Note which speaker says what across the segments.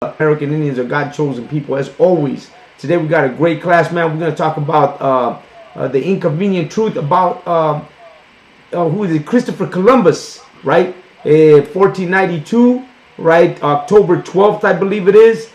Speaker 1: American Indians are God chosen people, as always. Today we got a great class, man. We're going to talk about the inconvenient truth about who is it? Christopher Columbus, right? 1492, right? October 12th, I believe it is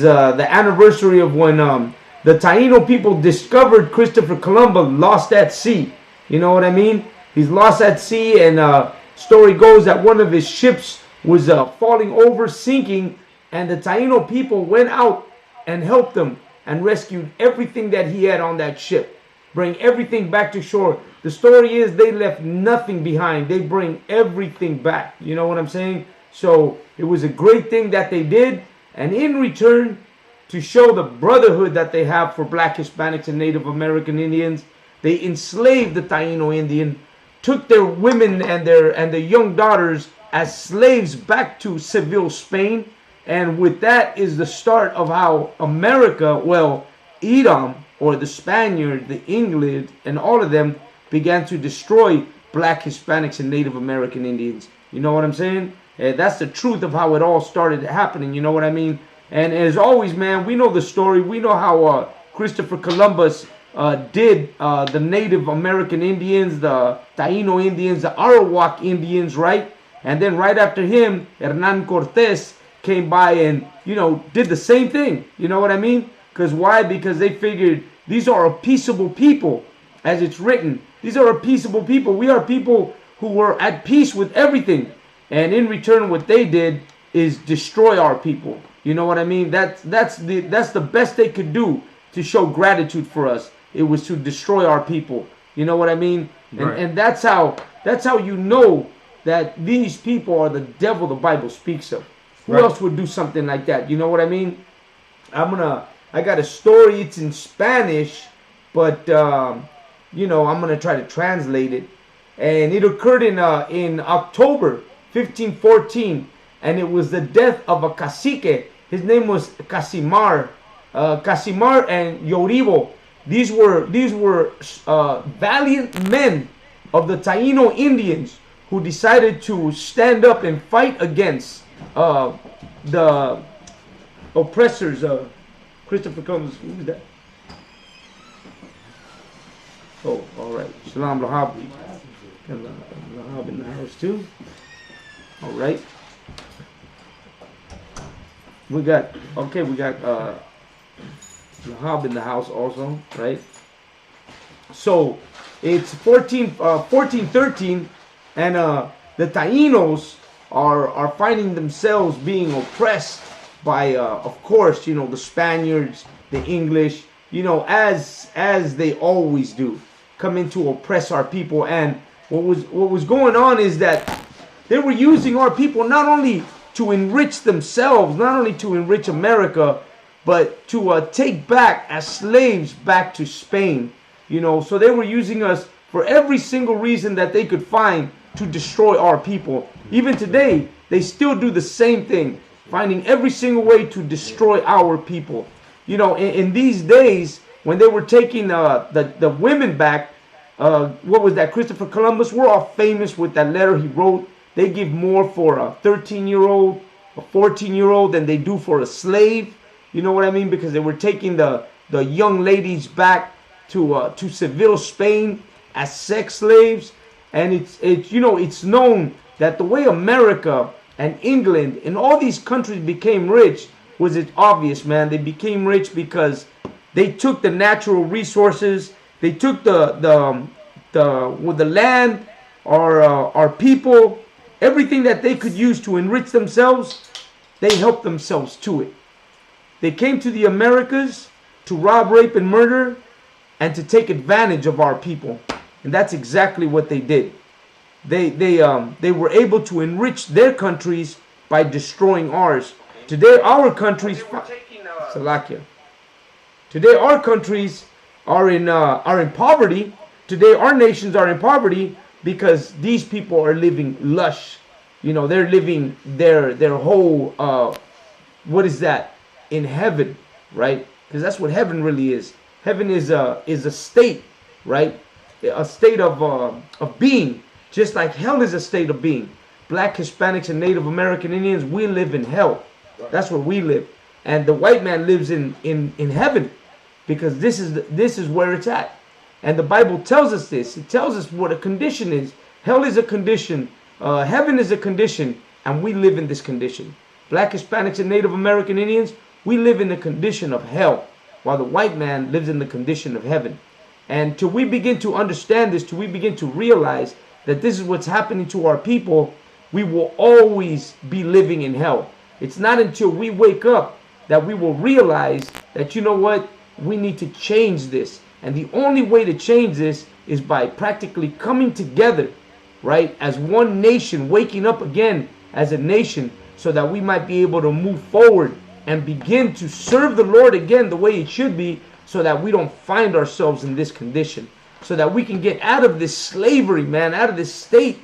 Speaker 1: the anniversary of when the Taino people discovered Christopher Columbus lost at sea. You know what I mean? He's lost at sea, and story goes that one of his ships was falling over, sinking, and the Taino people went out and helped him and rescued everything that he had on that ship. Bring everything back to shore. The story is they left nothing behind. They bring everything back. You know what I'm saying? So it was a great thing that they did. And in return, to show the brotherhood that they have for Black Hispanics and Native American Indians, they enslaved the Taino Indian, took their women and their young daughters as slaves back to Seville, Spain. And with that is the start of how America, well, Edom, or the Spaniard, the English, and all of them began to destroy Black Hispanics and Native American Indians. You know what I'm saying? That's the truth of how it all started happening. You know what I mean? And as always, man, we know the story. We know how Christopher Columbus did the Native American Indians, the Taino Indians, the Arawak Indians, right? And then right after him, Hernan Cortez came by and, you know, did the same thing. You know what I mean? Because why? Because they figured these are a peaceable people, as it's written. These are a peaceable people. We are people who were at peace with everything. And in return, what they did is destroy our people. You know what I mean? That's the best they could do to show gratitude for us. It was to destroy our people. You know what I mean? Right. And that's how you know that these people are the devil the Bible speaks of. Who else would do something like that? You know what I mean? I got a story. It's in Spanish, but you know, I'm gonna try to translate it. And it occurred in October 1514, and it was the death of a cacique. His name was Casimar. Casimar and Yoribo. These were valiant men of the Taino Indians who decided to stand up and fight against the oppressors. Christopher Columbus, who is that? Oh, all right. Shalom Lahab. Lahab in the house too. All right. We got Lahab in the house also, right? So it's 1413, and the Tainos are finding themselves being oppressed by, of course, you know, the Spaniards, the English, you know, as they always do, come in to oppress our people. And what was going on is that they were using our people not only to enrich themselves, not only to enrich America, but to take back as slaves back to Spain. You know, so they were using us for every single reason that they could find to destroy our people. Even today, they still do the same thing, finding every single way to destroy our people. You know, in these days, when they were taking the women back, what was that? Christopher Columbus, we're all famous with that letter he wrote. They give more for a 13-year-old, a 14-year-old than they do for a slave. You know what I mean? Because they were taking the young ladies back to Seville, Spain, as sex slaves. And it's you know, it's known that the way America and England and all these countries became rich was, it's obvious, man. They became rich because they took the natural resources, they took the land, our people, everything that they could use to enrich themselves. They helped themselves to it. They came to the Americas to rob, rape, and murder, and to take advantage of our people. And that's exactly what they did. They were able to enrich their countries by destroying ours. Today, our countries, Salakia. Today, our countries are in poverty. Today, our nations are in poverty because these people are living lush. You know, they're living their whole what is that? In heaven, right? Because that's what heaven really is. Heaven is a state, right? A state of being, just like hell is a state of being. Black Hispanics and Native American Indians, we live in hell.
Speaker 2: Right.
Speaker 1: That's where we live. And the white man lives in heaven, because this is where it's at. And the Bible tells us this. It tells us what a condition is. Hell is a condition. Heaven is a condition. And we live in this condition. Black Hispanics and Native American Indians, we live in the condition of hell, while the white man lives in the condition of heaven. And till we begin to understand this, till we begin to realize that this is what's happening to our people, we will always be living in hell. It's not until we wake up that we will realize that, you know what, we need to change this. And the only way to change this is by practically coming together, right, as one nation, waking up again as a nation, so that we might be able to move forward and begin to serve the Lord again the way it should be, so that we don't find ourselves in this condition, so that we can get out of this slavery, man, out of this state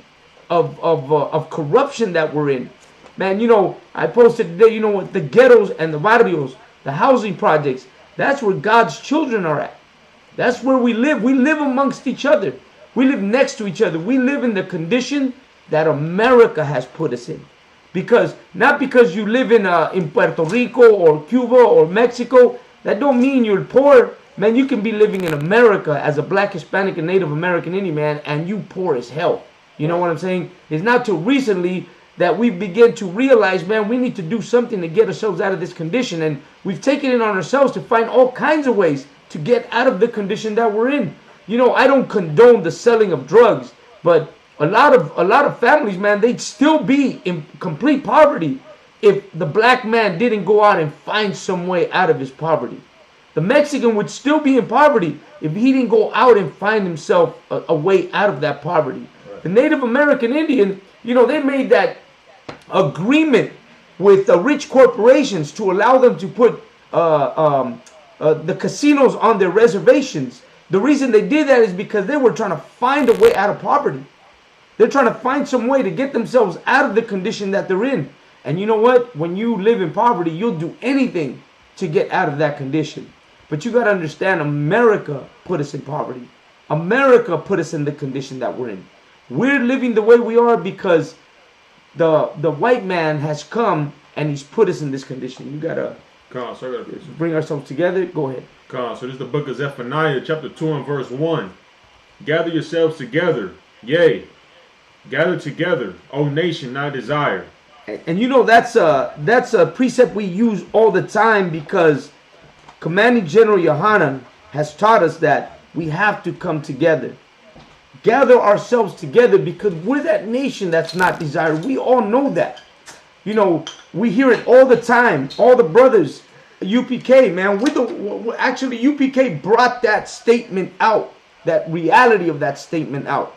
Speaker 1: of corruption that we're in. Man, you know, I posted today, you know what, the ghettos and the barrios, the housing projects, that's where God's children are at. That's where we live. We live amongst each other. We live next to each other. We live in the condition that America has put us in. Because, not because you live in Puerto Rico or Cuba or Mexico, that don't mean you're poor. Man, you can be living in America as a Black, Hispanic, and Native American Indian man, and you poor as hell. You know what I'm saying? It's not till recently that we begin to realize, man, we need to do something to get ourselves out of this condition. And we've taken it on ourselves to find all kinds of ways to get out of the condition that we're in. You know, I don't condone the selling of drugs, but a lot of families, man, they'd still be in complete poverty if the black man didn't go out and find some way out of his poverty. The Mexican would still be in poverty if he didn't go out and find himself a way out of that poverty. Right. The Native American Indian, you know, they made that agreement with the rich corporations to allow them to put the casinos on their reservations. The reason they did that is because they were trying to find a way out of poverty. They're trying to find some way to get themselves out of the condition that they're in. And you know what? When you live in poverty, you'll do anything to get out of that condition. But you got to understand, America put us in poverty. America put us in the condition that we're in. We're living the way we are because the white man has come and he's put us in this condition. You got to bring ourselves together. Go ahead.
Speaker 2: So this is the book of Zephaniah, chapter 2 and verse 1. Gather yourselves together, yea, gather together, O nation, I desire.
Speaker 1: And you know, that's a precept we use all the time, because Commanding General Yohanan has taught us that we have to come together. Gather ourselves together, because we're that nation that's not desired. We all know that. You know, we hear it all the time. All the brothers, UPK, man, actually UPK brought that statement out, that reality of that statement out.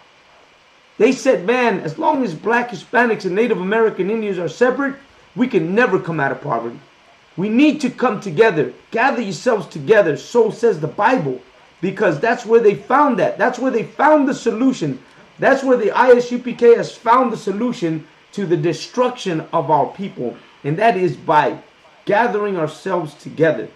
Speaker 1: They said, man, as long as Black, Hispanics, and Native American Indians are separate, we can never come out of poverty. We need to come together. Gather yourselves together, so says the Bible. Because that's where they found that. That's where they found the solution. That's where the ISUPK has found the solution to the destruction of our people. And that is by gathering ourselves together.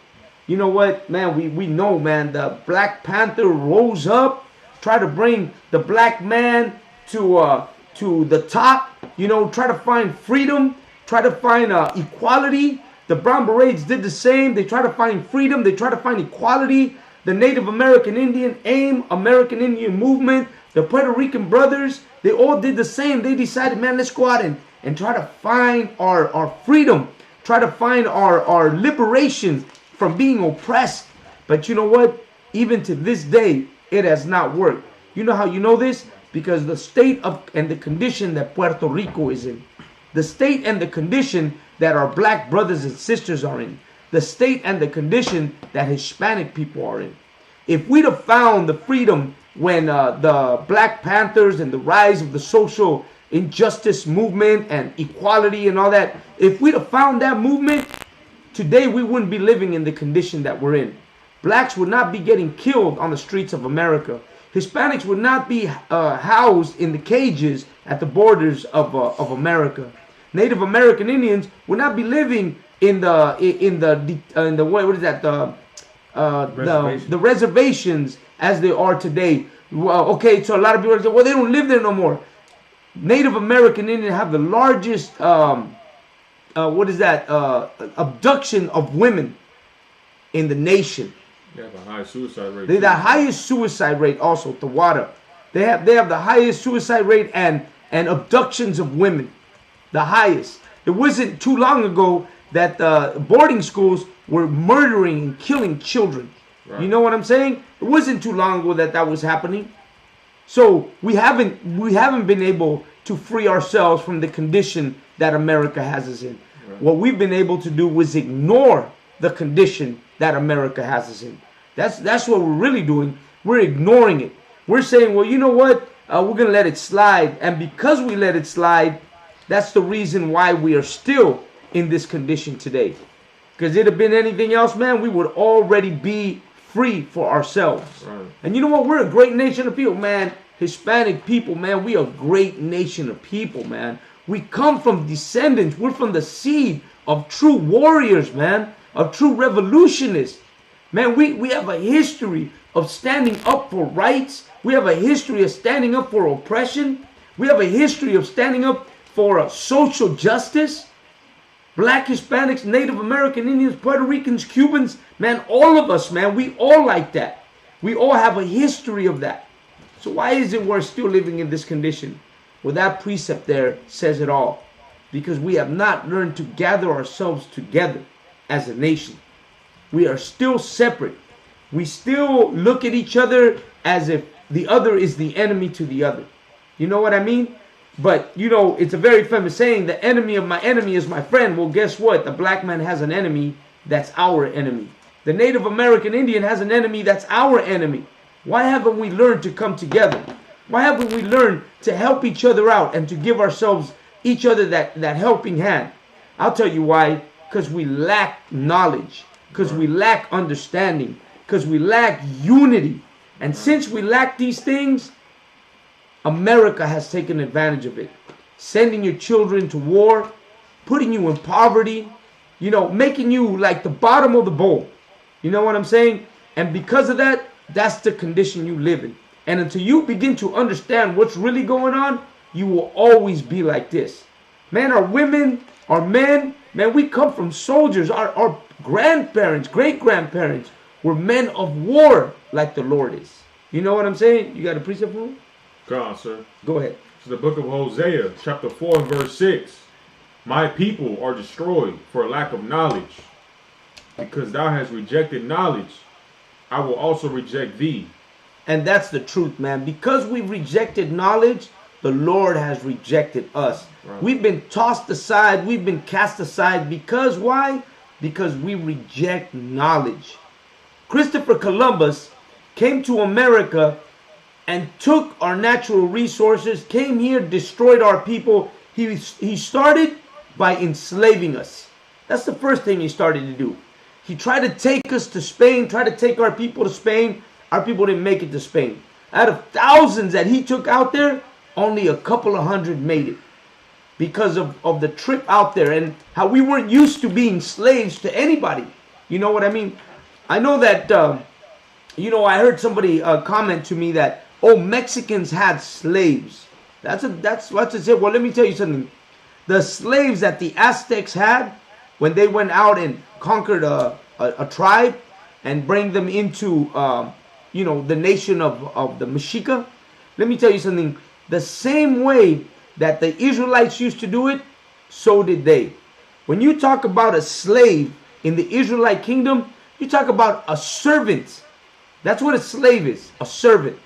Speaker 1: You know what, man, we know, man, the Black Panther rose up, tried to bring the black man to the top, you know, try to find freedom, try to find equality. The Brown Berets did the same. They try to find freedom. They try to find equality. The Native American Indian AIM, American Indian Movement, the Puerto Rican brothers, they all did the same. They decided, man, let's go out and try to find our freedom, try to find our liberation from being oppressed. But you know what? Even to this day, it has not worked. You know how you know this? Because the state of and the condition that Puerto Rico is in, the state and the condition that our black brothers and sisters are in, the state and the condition that Hispanic people are in. If we'd have found the freedom when the Black Panthers and the rise of the social injustice movement and equality and all that, if we'd have found that movement, today we wouldn't be living in the condition that we're in. Blacks would not be getting killed on the streets of America. Hispanics would not be housed in the cages at the borders of America. Native American Indians would not be living in the what is that, the reservations as they are today. Well, okay, so a lot of people say, well, they don't live there no more. Native American Indians have the largest abduction of women in the nation.
Speaker 2: They have a high suicide rate.
Speaker 1: They're the highest suicide rate also, the water. They have the highest suicide rate and abductions of women. The highest. It wasn't too long ago that boarding schools were murdering and killing children. Right. You know what I'm saying? It wasn't too long ago that was happening. So we haven't been able to free ourselves from the condition that America has us in. Right. What we've been able to do was ignore the condition that America has us in. That's what we're really doing. We're ignoring it. We're saying, well, you know what? We're going to let it slide. And because we let it slide, that's the reason why we are still in this condition today. Because it'd have been anything else, man, we would already be free for ourselves. Right. And you know what? We're a great nation of people, man. Hispanic people, man, we are a great nation of people, man. We come from descendants. We're from the seed of true warriors, man, of true revolutionists. Man, we have a history of standing up for rights. We have a history of standing up for oppression. We have a history of standing up for social justice. Black, Hispanics, Native American, Indians, Puerto Ricans, Cubans, man, all of us, man, we all like that. We all have a history of that. So why is it we're still living in this condition? Well, that precept there says it all. Because we have not learned to gather ourselves together as a nation. We are still separate. We still look at each other as if the other is the enemy to the other. You know what I mean? But, you know, it's a very famous saying, the enemy of my enemy is my friend. Well, guess what? The black man has an enemy that's our enemy. The Native American Indian has an enemy that's our enemy. Why haven't we learned to come together? Why haven't we learned to help each other out and to give ourselves, each other that helping hand? I'll tell you why. Because we lack knowledge. Because we lack understanding. Because we lack unity. And since we lack these things, America has taken advantage of it. Sending your children to war, putting you in poverty, you know, making you like the bottom of the bowl. You know what I'm saying? And because of that, that's the condition you live in. And until you begin to understand what's really going on, you will always be like this. Man, our women, our men, man, we come from soldiers. Our grandparents, great-grandparents were men of war like the Lord is. You know what I'm saying? You got a precept for me?
Speaker 2: Go on, sir.
Speaker 1: Go ahead.
Speaker 2: It's the book of Hosea, chapter 4 and verse 6. My people are destroyed for lack of knowledge. Because thou hast rejected knowledge, I will also reject thee.
Speaker 1: And that's the truth, man. Because we've rejected knowledge, the Lord has rejected us. Right. We've been tossed aside. We've been cast aside. Because why? Because we reject knowledge. Christopher Columbus came to America and took our natural resources, came here, destroyed our people. He started by enslaving us. That's the first thing he started to do. He tried to take us to Spain, tried to take our people to Spain. Our people didn't make it to Spain. Out of thousands that he took out there, only a couple of hundred made it. Because of the trip out there and how we weren't used to being slaves to anybody. You know what I mean? I know that, I heard somebody comment to me that, oh, Mexicans had slaves. That's what it said. Well, let me tell you something. The slaves that the Aztecs had when they went out and conquered a tribe and bring them into, the nation of the Mexica. Let me tell you something. The same way that the Israelites used to do it, so did they. When you talk about a slave in the Israelite kingdom, you talk about a servant. That's what a slave is, a servant.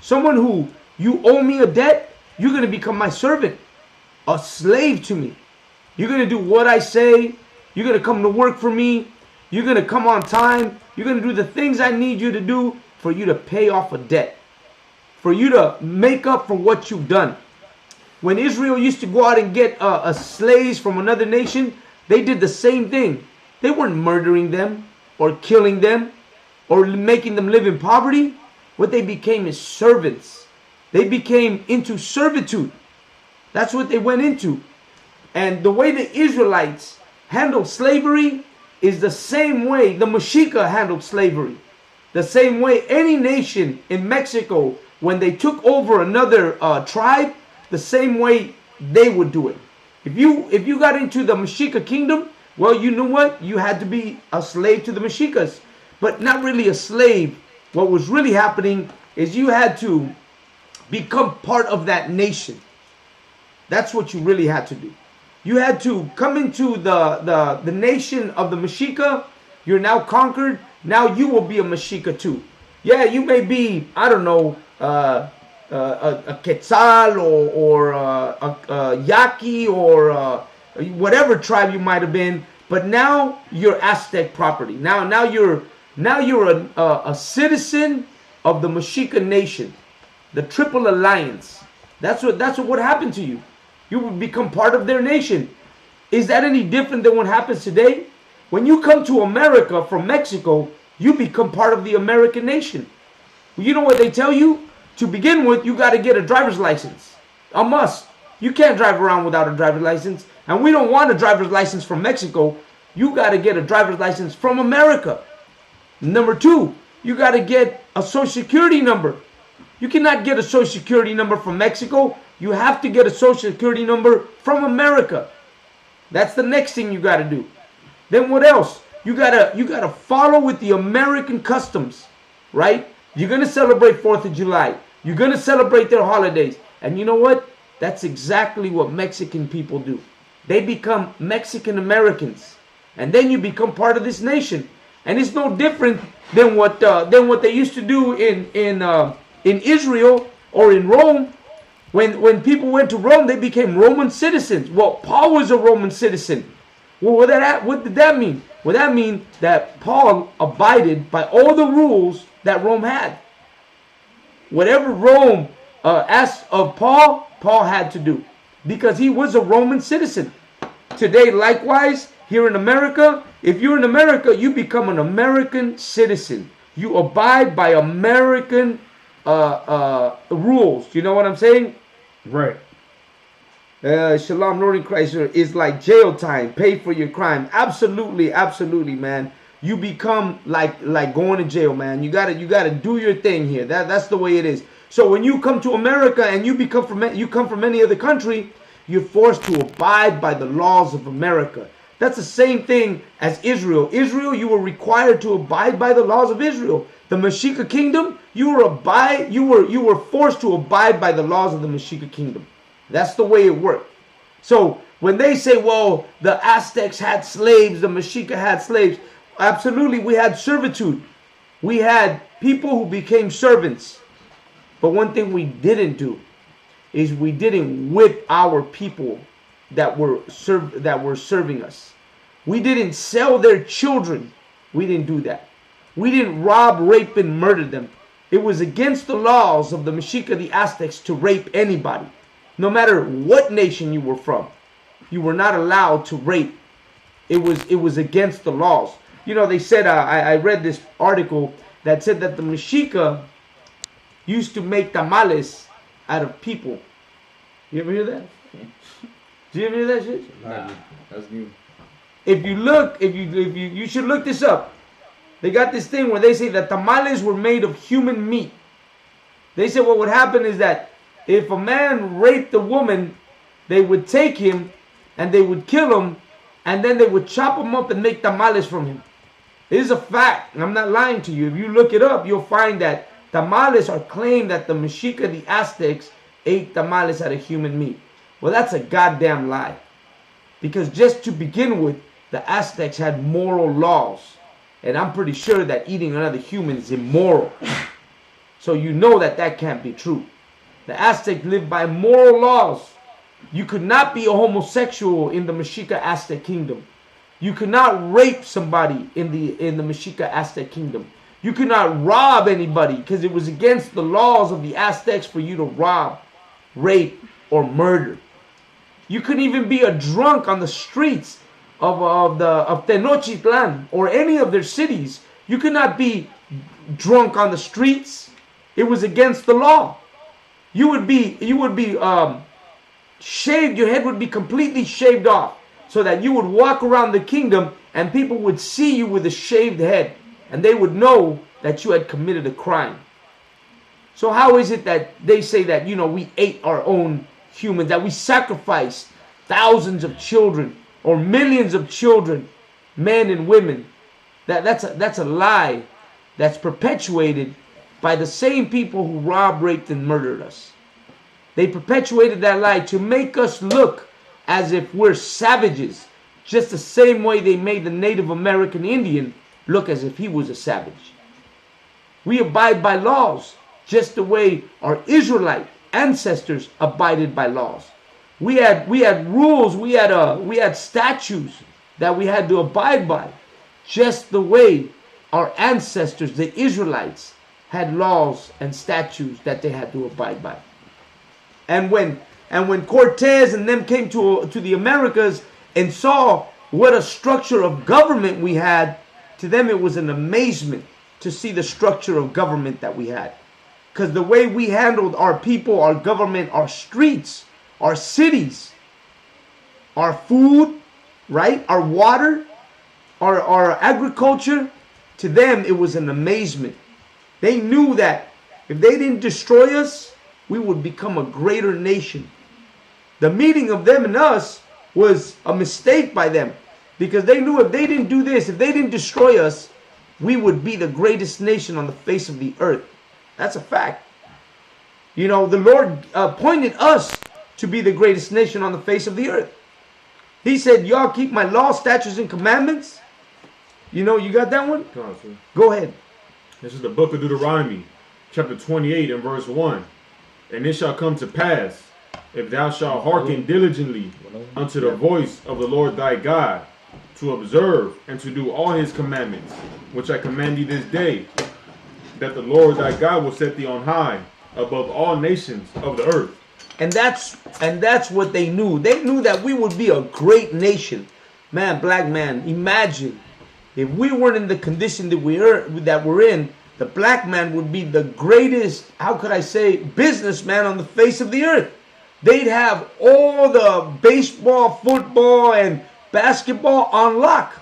Speaker 1: Someone who you owe me a debt, you're going to become my servant, a slave to me. You're going to do what I say. You're going to come to work for me. You're going to come on time. You're going to do the things I need you to do for you to pay off a debt, for you to make up for what you've done. When Israel used to go out and get slaves from another nation, they did the same thing. They weren't murdering them or killing them or making them live in poverty. What they became is servants. They became into servitude. That's what they went into. And the way the Israelites handled slavery is the same way the Mexica handled slavery. The same way any nation in Mexico, when they took over another tribe, the same way they would do it. If you got into the Mexica kingdom, well, you know what? You had to be a slave to the Mexicas, but not really a slave. What was really happening is you had to become part of that nation. That's what you really had to do. You had to come into the nation of the Mexica. You're now conquered. Now you will be a Mexica too. Yeah, you may be, I don't know, a Quetzal or a Yaqui or whatever tribe you might have been, but now you're Aztec property. Now you're a citizen of the Mexica nation, the Triple Alliance. That's what happened to you. You would become part of their nation. Is that any different than what happens today? When you come to America from Mexico, you become part of the American nation. You know what they tell you? To begin with, you got to get a driver's license. A must. You can't drive around without a driver's license. And we don't want a driver's license from Mexico. You got to get a driver's license from America. Number two, you got to get a social security number. You cannot get a social security number from Mexico. You have to get a social security number from America. That's the next thing you got to do. Then what else? You gotta follow with the American customs, right? You're gonna celebrate 4th of July. You're gonna celebrate their holidays. And you know what? That's exactly what Mexican people do. They become Mexican Americans. And then you become part of this nation. And it's no different than what they used to do in Israel or in Rome. When people went to Rome, they became Roman citizens. Well, Paul was a Roman citizen. Well, what did that mean? Well, that means that Paul abided by all the rules that Rome had. Whatever Rome asked of Paul, Paul had to do. Because he was a Roman citizen. Today, likewise, here in America, if you're in America, you become an American citizen. You abide by American rules. You know what I'm saying?
Speaker 2: Right.
Speaker 1: Shalom, Lord in Christ is like jail time. Pay for your crime. Absolutely, absolutely, man. You become like going to jail, man. You gotta do your thing here. That's the way it is. So when you come to America and you come from any other country, you're forced to abide by the laws of America. That's the same thing as Israel. Israel, you were required to abide by the laws of Israel. The Mexica kingdom, you were forced to abide by the laws of the Mexica kingdom. That's the way it worked. So when they say, well, the Aztecs had slaves, the Mexica had slaves, absolutely, we had servitude. We had people who became servants. But one thing we didn't do is we didn't whip our people that were serving us. We didn't sell their children. We didn't do that. We didn't rob, rape, and murder them. It was against the laws of the Mexica, the Aztecs, to rape anybody. No matter what nation you were from, you were not allowed to rape. It was against the laws. You know, they said, I read this article that said that the Mexica used to make tamales out of people. You ever hear that? Did you ever hear that shit?
Speaker 2: Nah, that's new.
Speaker 1: If you should look this up. They got this thing where they say that tamales were made of human meat. They said what would happen is that if a man raped a woman, they would take him and they would kill him and then they would chop him up and make tamales from him. It is a fact. I'm not lying to you. If you look it up, you'll find that tamales are claimed that the Mexica, the Aztecs, ate tamales out of human meat. Well, that's a goddamn lie. Because just to begin with, the Aztecs had moral laws. And I'm pretty sure that eating another human is immoral. So you know that can't be true. The Aztecs lived by moral laws. You could not be a homosexual in the Mexica Aztec kingdom. You could not rape somebody in the Mexica Aztec kingdom. You could not rob anybody because it was against the laws of the Aztecs for you to rob, rape, or murder. You couldn't even be a drunk on the streets of Tenochtitlan or any of their cities. You could not be drunk on the streets. It was against the law. You would be shaved. Your head would be completely shaved off, so that you would walk around the kingdom and people would see you with a shaved head, and they would know that you had committed a crime. So how is it that they say that, you know, we ate our own humans, that we sacrificed thousands of children or millions of children, men and women. That's a lie that's perpetuated by the same people who robbed, raped, and murdered us. They perpetuated that lie to make us look as if we're savages, just the same way they made the Native American Indian look as if he was a savage. We abide by laws just the way our Israelite ancestors abided by laws. We had rules, we had statutes that we had to abide by, just the way our ancestors, the Israelites, had laws and statutes that they had to abide by. And when Cortez and them came to the Americas and saw what a structure of government we had, to them it was an amazement to see the structure of government that we had. Because the way we handled our people, our government, our streets, our cities, our food, right? Our water, our agriculture, to them it was an amazement. They knew that if they didn't destroy us, we would become a greater nation. The meeting of them and us was a mistake by them, because they knew if they didn't do this, if they didn't destroy us, we would be the greatest nation on the face of the earth. That's a fact. You know, the Lord appointed us to be the greatest nation on the face of the earth. He said, y'all keep my law, statutes, and commandments. You know, you got that one? Go ahead.
Speaker 2: This is the book of Deuteronomy, chapter 28 and verse 1. And it shall come to pass, if thou shalt hearken diligently unto the voice of the Lord thy God, to observe and to do all his commandments, which I command thee this day, that the Lord thy God will set thee on high above all nations of the earth.
Speaker 1: And that's what they knew. They knew that we would be a great nation. Man, black man, imagine if we weren't in the condition that we're in, the black man would be the greatest, how could I say, businessman on the face of the earth. They'd have all the baseball, football, and basketball on lock.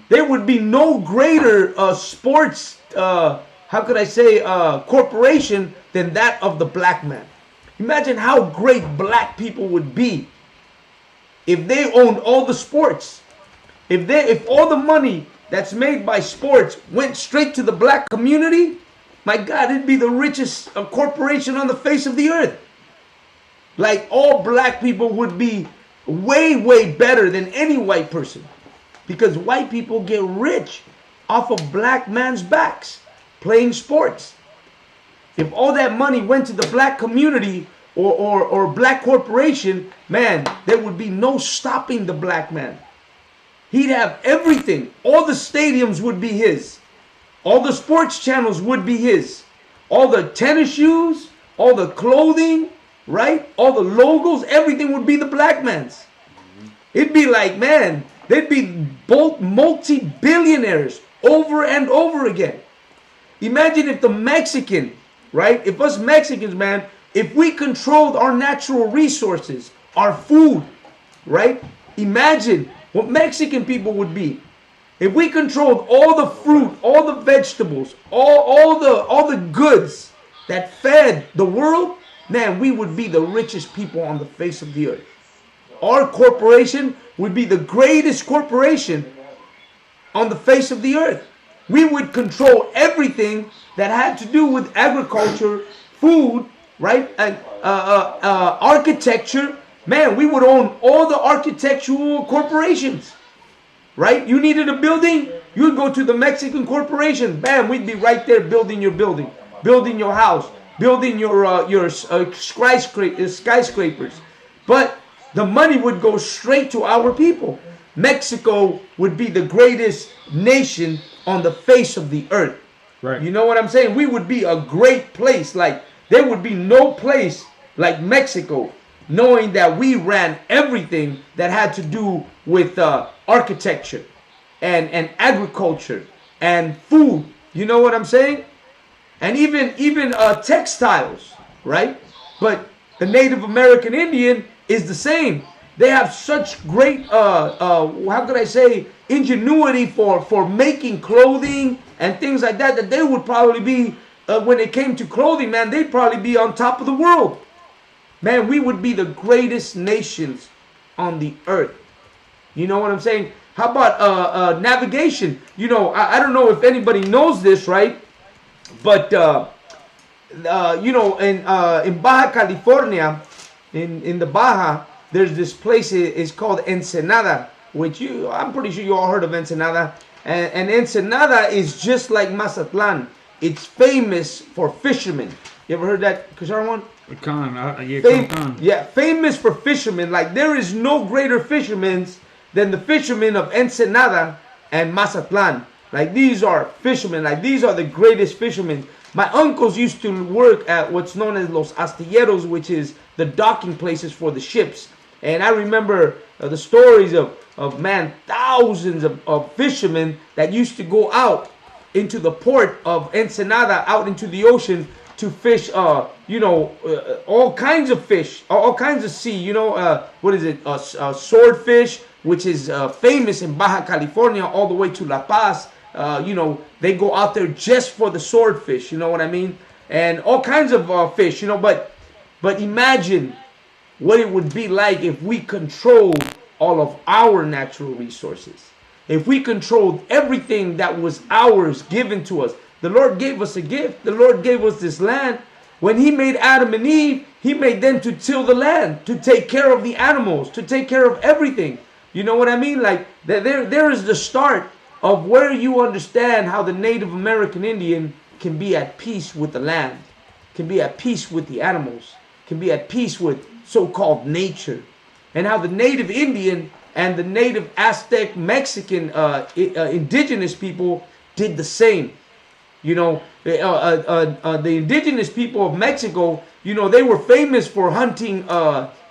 Speaker 1: There would be no greater sports, how could I say, corporation than that of the black man. Imagine how great black people would be if they owned all the sports. If all the money that's made by sports went straight to the black community, my God, it'd be the richest corporation on the face of the earth. Like, all black people would be way, way better than any white person. Because white people get rich off of black man's backs playing sports. If all that money went to the black community or black corporation, man, there would be no stopping the black man. He'd have everything. All the stadiums would be his. All the sports channels would be his. All the tennis shoes, all the clothing, right? All the logos, everything would be the black man's. It'd be like, man, they'd be both multi-billionaires over and over again. Imagine if the Mexican, right? If us Mexicans, man, if we controlled our natural resources, our food, right? Imagine what Mexican people would be. If we controlled all the fruit, all the vegetables, all the goods that fed the world, man, we would be the richest people on the face of the earth. Our corporation would be the greatest corporation on the face of the earth. We would control everything that had to do with agriculture, food, right, and architecture. Man, we would own all the architectural corporations, right? You needed a building, you'd go to the Mexican corporation. Bam, we'd be right there building your building, building your house, building your skyscrapers. But the money would go straight to our people. Mexico would be the greatest nation on the face of the earth.
Speaker 2: Right.
Speaker 1: You know what I'm saying? We would be a great place. Like, there would be no place like Mexico, knowing that we ran everything that had to do with architecture and agriculture and food. You know what I'm saying? And even textiles, right? But the Native American Indian is the same. They have such great, how could I say, ingenuity for making clothing and things like that, that they would probably be, when it came to clothing, man, they'd probably be on top of the world. Man, we would be the greatest nations on the earth. You know what I'm saying? How about navigation? You know, I don't know if anybody knows this, right? But you know, in Baja California, in the Baja, there's this place. It's called Ensenada, which I'm pretty sure you all heard of Ensenada. And Ensenada is just like Mazatlan. It's famous for fishermen. You ever heard that, Kasharwan? Yeah, famous for fishermen. Like, there is no greater fishermen than the fishermen of Ensenada and Mazatlan. Like, these are fishermen. Like, these are the greatest fishermen. My uncles used to work at what's known as Los Astilleros, which is the docking places for the ships. And I remember the stories of man, thousands of fishermen that used to go out into the port of Ensenada, out into the ocean to fish, you know, all kinds of fish, all kinds of sea. You know, what is it? Swordfish, which is famous in Baja California, all the way to La Paz. You know, they go out there just for the swordfish. You know what I mean? And all kinds of fish. You know, but imagine what it would be like if we controlled all of our natural resources. If we controlled everything that was ours, given to us. The Lord gave us a gift. The Lord gave us this land. When He made Adam and Eve, He made them to till the land, to take care of the animals, to take care of everything. You know what I mean? Like, there is the start of where you understand how the Native American Indian can be at peace with the land, can be at peace with the animals, can be at peace with so-called nature, and how the Native Indian and the Native Aztec Mexican indigenous people did the same. You know, the indigenous people of Mexico, you know, they were famous for hunting,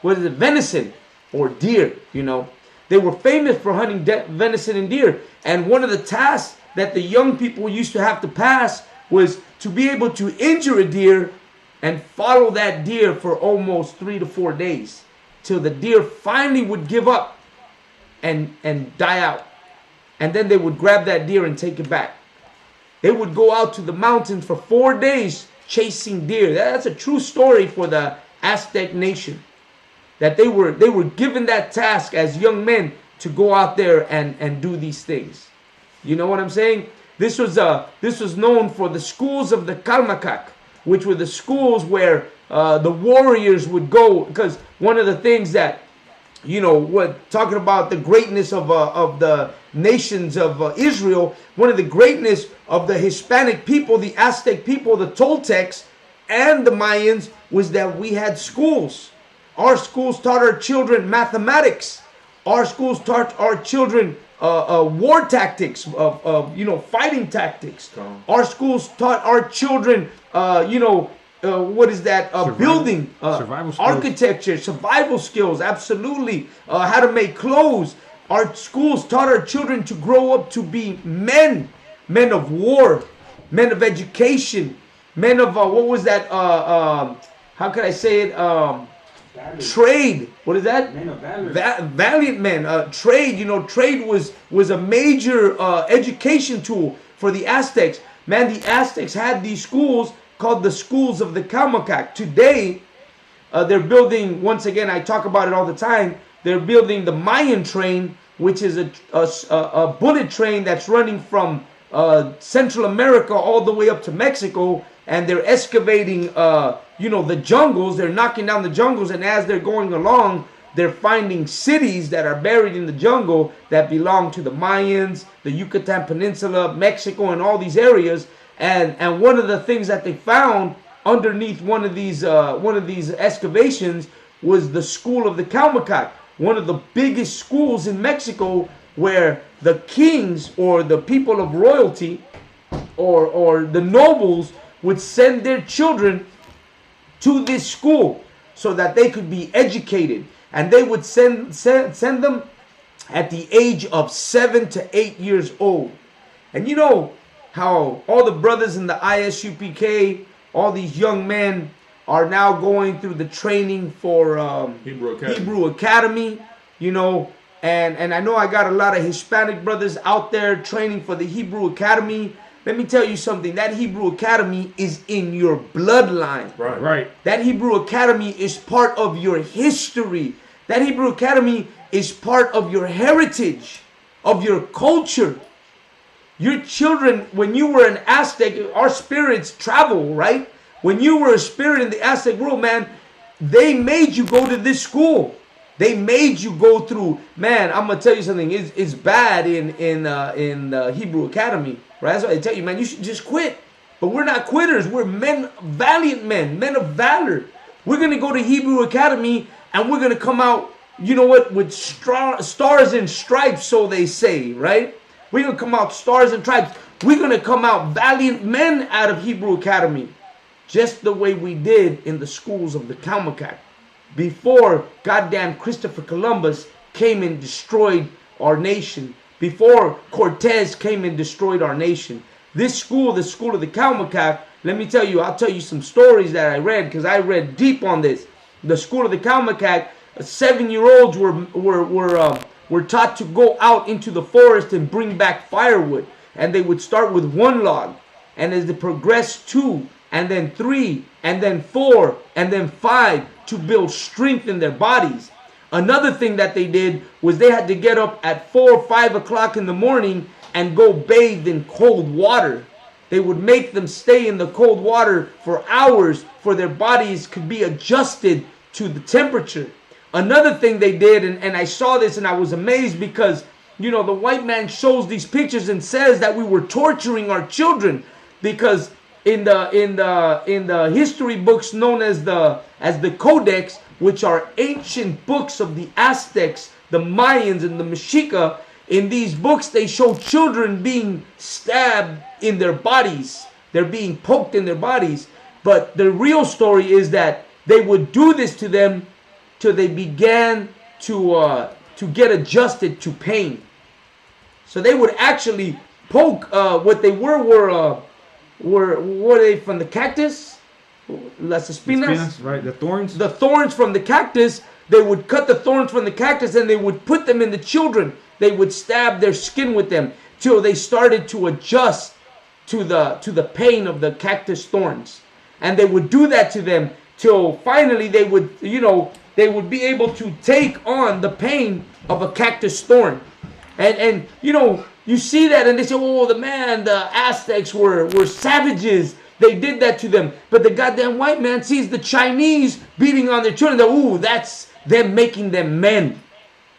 Speaker 1: venison or deer, you know. They were famous for hunting venison and deer. And one of the tasks that the young people used to have to pass was to be able to injure a deer and follow that deer for almost 3 to 4 days till the deer finally would give up and die out. And then they would grab that deer and take it back. They would go out to the mountains for 4 days chasing deer. That's a true story for the Aztec nation. That they were given that task as young men to go out there and do these things. You know what I'm saying? This was known for the schools of the Kalmakak, which were the schools where the warriors would go. Because one of the things that, you know, talking about the greatness of the nations of Israel, one of the greatness of the Hispanic people, the Aztec people, the Toltecs, and the Mayans was that we had schools. Our schools taught our children mathematics. Our schools taught our children war tactics, you know, fighting tactics. Our schools taught our children, you know, building, survival skills. Architecture, survival skills, absolutely. How to make clothes. Our schools taught our children to grow up to be men of war, men of education, men of, how could I say it? Trade. What is that? Men of valor. Valiant men. Trade. You know, trade was a major education tool for the Aztecs. Man, the Aztecs had these schools called the schools of the Kalmakak. Today, they're building, once again, I talk about it all the time, they're building the Mayan Train, which is a bullet train that's running from Central America all the way up to Mexico, and they're excavating, you know, the jungles. They're knocking down the jungles, and as they're going along, they're finding cities that are buried in the jungle that belong to the Mayans, the Yucatan Peninsula, Mexico, and all these areas. And one of the things that they found underneath one of these excavations was the school of the Kalmakak, one of the biggest schools in Mexico, where the kings or the people of royalty or the nobles would send their children to this school so that they could be educated. And they would send them at the age of 7 to 8 years old. And you know how all the brothers in the I.S.U.P.K, all these young men are now going through the training for Hebrew Academy, you know. And I know I got a lot of Hispanic brothers out there training for the Hebrew Academy. Let me tell you something. That Hebrew Academy is in your bloodline.
Speaker 2: Right.
Speaker 1: That Hebrew Academy is part of your history. That Hebrew Academy is part of your heritage, of your culture. Your children, when you were an Aztec, our spirits travel, right? When you were a spirit in the Aztec world, man, they made you go to this school. They made you go through. Man, I'm gonna tell you something. It's bad in the Hebrew Academy, right? That's why I tell you, man, you should just quit. But we're not quitters. We're men, valiant men, men of valor. We're gonna go to Hebrew Academy and we're gonna come out, you know what, with stars and stripes, so they say, right? We're going to come out stars and stripes. We're going to come out valiant men out of Hebrew Academy. Just the way we did in the schools of the Kalmakak. Before goddamn Christopher Columbus came and destroyed our nation. Before Cortez came and destroyed our nation. This school, the school of the Kalmakak, let me tell you, I'll tell you some stories that I read, because I read deep on this. The school of the Kalmakak, 7-year-olds were taught to go out into the forest and bring back firewood. And they would start with 1 log. And as they progressed 2, and then 3, and then 4, and then 5 to build strength in their bodies. Another thing that they did was they had to get up at 4 or 5 o'clock in the morning and go bathe in cold water. They would make them stay in the cold water for hours for their bodies could be adjusted to the temperature. Another thing they did, and I saw this and I was amazed, because, you know, the white man shows these pictures and says that we were torturing our children, because in the history books known as the Codex, which are ancient books of the Aztecs, the Mayans, and the Mexica, in these books they show children being stabbed in their bodies. They're being poked in their bodies. But the real story is that they would do this to them till they began to get adjusted to pain. So they would actually poke. What they were they from the cactus? Las espinas,
Speaker 2: right? The thorns.
Speaker 1: The thorns from the cactus. They would cut the thorns from the cactus and they would put them in the children. They would stab their skin with them till they started to adjust to the pain of the cactus thorns. And they would do that to them till finally they would, you know, they would be able to take on the pain of a cactus thorn. And you know, you see that and they say, oh, the Aztecs were savages. They did that to them. But the goddamn white man sees the Chinese beating on their children. Ooh, that's them making them men.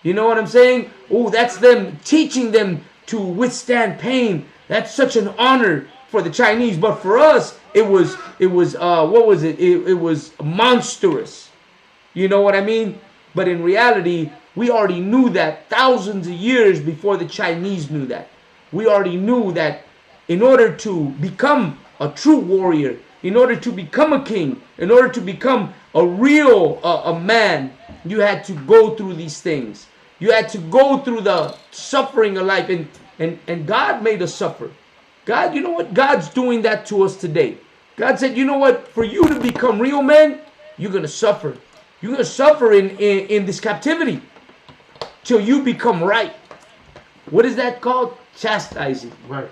Speaker 1: You know what I'm saying? Ooh, that's them teaching them to withstand pain. That's such an honor for the Chinese. But for us, it was what was it? It was monstrous. You know what I mean? But in reality, we already knew that thousands of years before the Chinese knew that. We already knew that in order to become a true warrior, in order to become a king, in order to become a real a man, you had to go through these things. You had to go through the suffering of life. And God made us suffer. God, you know what? God's doing that to us today. God said, you know what? For you to become real men, you're going to suffer. You're going to suffer in this captivity till you become right. What is that called? Chastising.
Speaker 2: Right.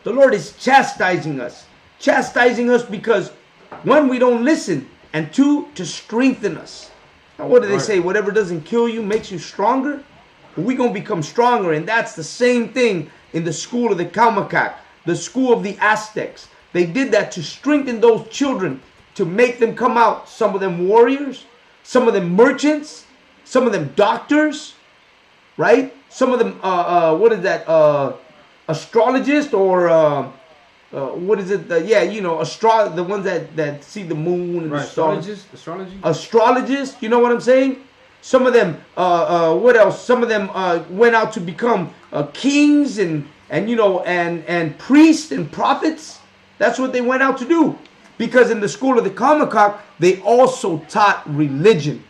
Speaker 1: The Lord is chastising us. Chastising us because, one, we don't listen, and two, to strengthen us. Now, what do they say? Whatever doesn't kill you makes you stronger. But we're going to become stronger, and that's the same thing in the school of the Kalmakak, the school of the Aztecs. They did that to strengthen those children, to make them come out, some of them warriors, some of them merchants, some of them doctors, right? Some of them, what is that, astrologists, or what is it? The ones that see the moon and
Speaker 2: right.
Speaker 1: the stars.
Speaker 2: Astrology.
Speaker 1: Astrologists, you know what I'm saying? Some of them, what else? Some of them went out to become kings and priests and prophets. That's what they went out to do. Because in the school of the Kalmakak, they also taught religion.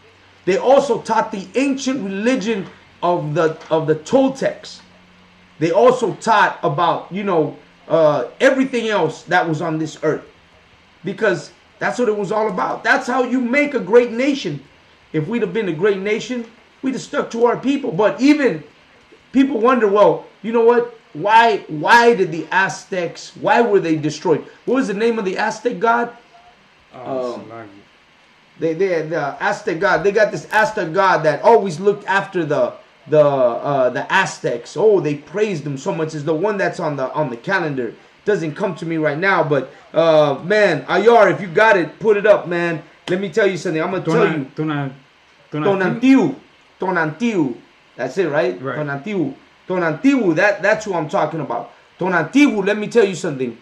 Speaker 1: They also taught the ancient religion of the Toltecs. They also taught about, everything else that was on this earth. Because that's what it was all about. That's how you make a great nation. If we'd have been a great nation, we'd have stuck to our people. But even people wonder, well, you know what? Why did the Aztecs, why were they destroyed? What was the name of the Aztec god? the Aztec god. They got this Aztec god that always looked after the Aztecs. Oh, they praised them so much. Is the one that's on the calendar. Doesn't come to me right now, but man, Ayar, if you got it, put it up, man. Let me tell you something. I'm gonna tell you. Tonantiu. That's it, right? Tonantiu. Tonantiu. That's who I'm talking about. Tonantiu. Let me tell you something.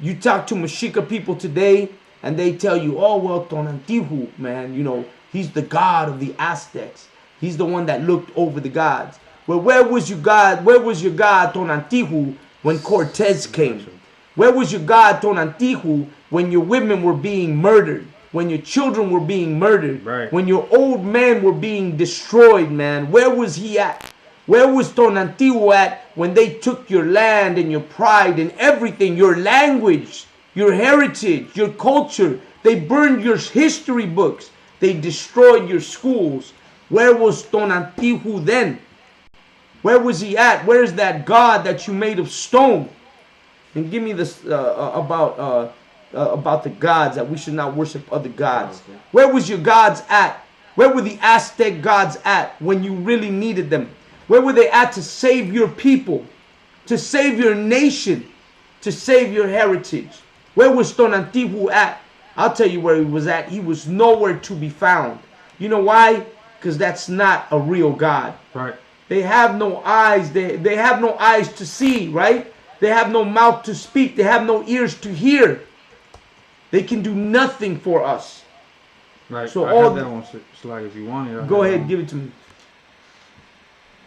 Speaker 1: You talk to Mexica people today, and they tell you, oh well, Tonantiu, man. You know, he's the god of the Aztecs. He's the one that looked over the gods. Well, where was your god? Where was your god Tonantiu when Cortez came? Where was your god Tonantiu when your women were being murdered? When your children were being murdered?
Speaker 3: Right.
Speaker 1: When your old men were being destroyed, man? Where was he at? Where was Tonantiu at when they took your land and your pride and everything, your language, your heritage, your culture? They burned your history books. They destroyed your schools. Where was Tonantiu then? Where was he at? Where's that God that you made of stone? And give me this about the gods, that we should not worship other gods.
Speaker 2: Okay.
Speaker 1: Where was your gods at? Where were the Aztec gods at when you really needed them? Where were they at to save your people, to save your nation, to save your heritage? Where was Tonantiu at? I'll tell you where he was at. He was nowhere to be found. You know why? Because that's not a real God.
Speaker 3: Right.
Speaker 1: They have no eyes. They have no eyes to see, right? They have no mouth to speak. They have no ears to hear. They can do nothing for us.
Speaker 3: Right.
Speaker 1: So
Speaker 3: I
Speaker 1: all
Speaker 3: have that one, Slag, if you want it.
Speaker 1: Go ahead, give it to me.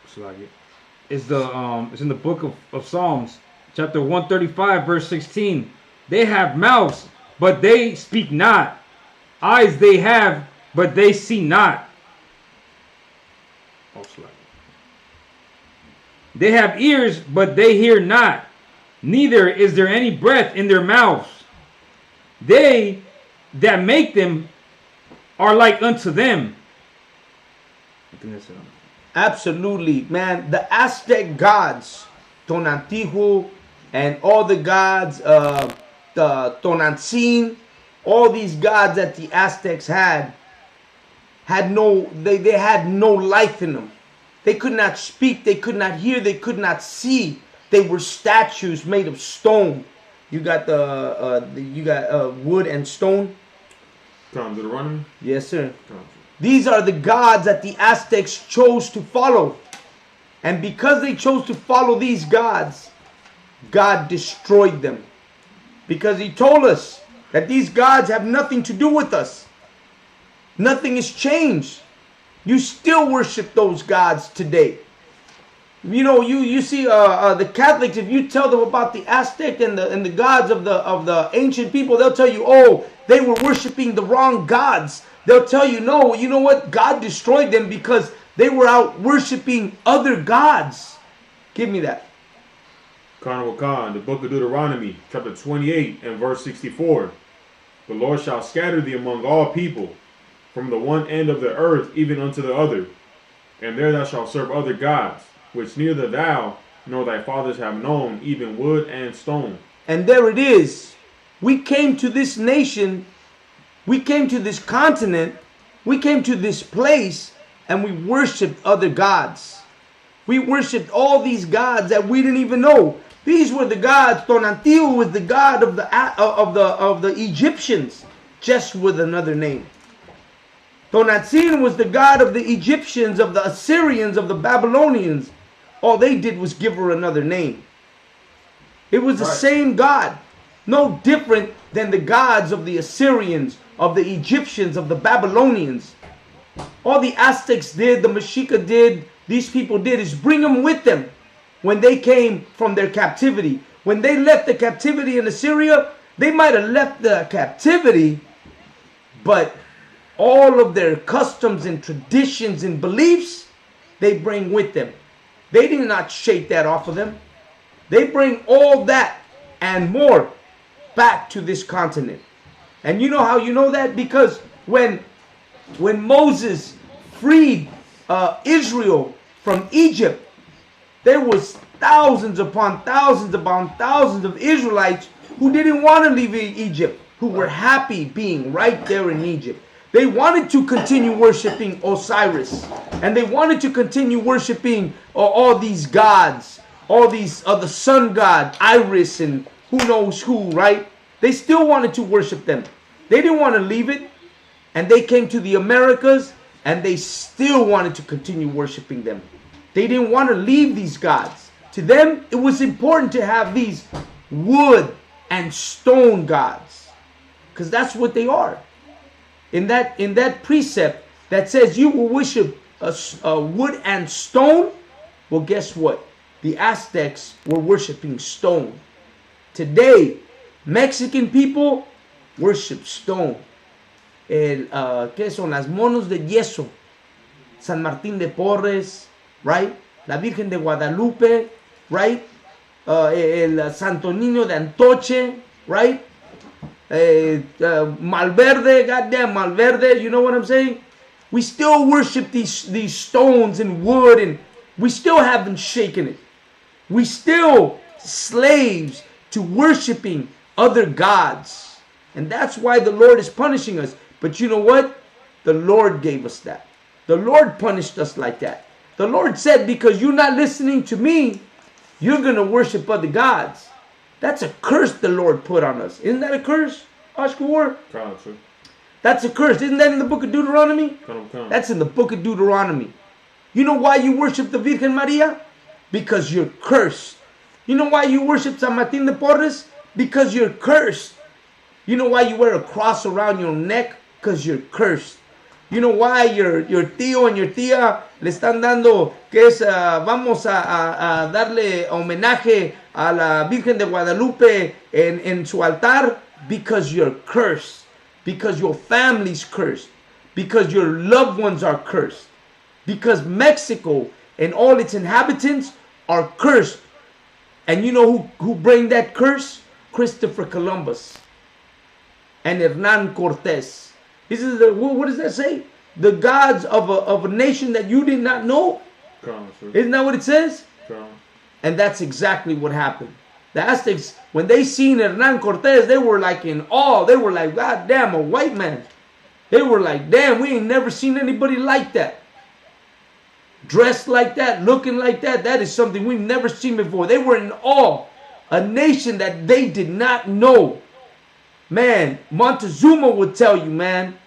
Speaker 3: Slag it. It's it's in the book of Psalms, chapter 135, verse 16. They have mouths, but they speak not. Eyes they have, but they see not. Oh, Slag. They have ears, but they hear not. Neither is there any breath in their mouths. They that make them are like unto them. I think that's it.
Speaker 1: Absolutely, man. The Aztec gods, Tonantiu, and all the gods, the Tonantzin, all these gods that the Aztecs had no, they had no life in them. They could not speak, they could not hear, they could not see. They were statues made of stone. You got wood and stone.
Speaker 2: Deuteronomy?
Speaker 1: Yes, sir. These are the gods that the Aztecs chose to follow. And because they chose to follow these gods, God destroyed them. Because he told us that these gods have nothing to do with us. Nothing has changed. You still worship those gods today. You know, you see the Catholics, if you tell them about the Aztec and the gods of the ancient people, they'll tell you, oh, they were worshiping the wrong gods. They'll tell you, no, you know what? God destroyed them because they were out worshiping other gods. Give me that.
Speaker 2: Carnival Khan, the book of Deuteronomy, chapter 28 and verse 64. The Lord shall scatter thee among all people, from the one end of the earth even unto the other. And there thou shalt serve other gods, which neither thou nor thy fathers have known, even wood and stone.
Speaker 1: And there it is. We came to this nation, we came to this continent, we came to this place, and we worshipped other gods. We worshipped all these gods that we didn't even know. These were the gods. Tonantiu was the god of the Egyptians, just with another name. Tonantzin was the god of the Egyptians, of the Assyrians, of the Babylonians. All they did was give her another name. It was the same God. No different than the gods of the Assyrians, of the Egyptians, of the Babylonians. All the Aztecs did, the Mexica did, these people did, is bring them with them when they came from their captivity. When they left the captivity in Assyria, they might have left the captivity, but all of their customs and traditions and beliefs, they bring with them. They did not shake that off of them. They bring all that and more back to this continent. And you know how you know that? Because when Moses freed Israel from Egypt, there was thousands upon thousands of Israelites who didn't want to leave Egypt, who were happy being right there in Egypt. They wanted to continue worshiping Osiris. And they wanted to continue worshiping all these gods. All these the sun god, Iris, and who knows who, right? They still wanted to worship them. They didn't want to leave it. And they came to the Americas, and they still wanted to continue worshiping them. They didn't want to leave these gods. To them, it was important to have these wood and stone gods, because that's what they are. In that precept that says you will worship a wood and stone, well, guess what? The Aztecs were worshiping stone. Today, Mexican people worship stone. ¿Qué son? Las monos de yeso. San Martín de Porres, right? La Virgen de Guadalupe, right? El Santo Niño de Antoche, right? Malverde, goddamn Malverde, you know what I'm saying? We still worship these stones and wood, and we still haven't shaken it. We still slaves to worshiping other gods. And that's why the Lord is punishing us. But you know what? The Lord gave us that. The Lord punished us like that. The Lord said, because you're not listening to me, you're going to worship other gods. That's a curse the Lord put on us. Isn't that a curse, Oscar Ward? That's a curse. Isn't that in the book of Deuteronomy? That's in the book of Deuteronomy. You know why you worship the Virgen Maria? Because you're cursed. You know why you worship San Martín de Porres? Because you're cursed. You know why you wear a cross around your neck? Because you're cursed. You know why your tío and your tía le están dando que es vamos a darle homenaje a la Virgen de Guadalupe en su altar? Because you're cursed. Because your family's cursed. Because your loved ones are cursed. Because Mexico and all its inhabitants are cursed. And you know who bring that curse? Christopher Columbus and Hernan Cortez. This is what does that say? The gods of a nation that you did not know? Isn't that what it says? And that's exactly what happened. The Aztecs, when they seen Hernan Cortez, they were like in awe. They were like, God damn, a white man. They were like, damn, we ain't never seen anybody like that. Dressed like that, looking like that. That is something we've never seen before. They were in awe. A nation that they did not know. Man, Montezuma would tell you, man,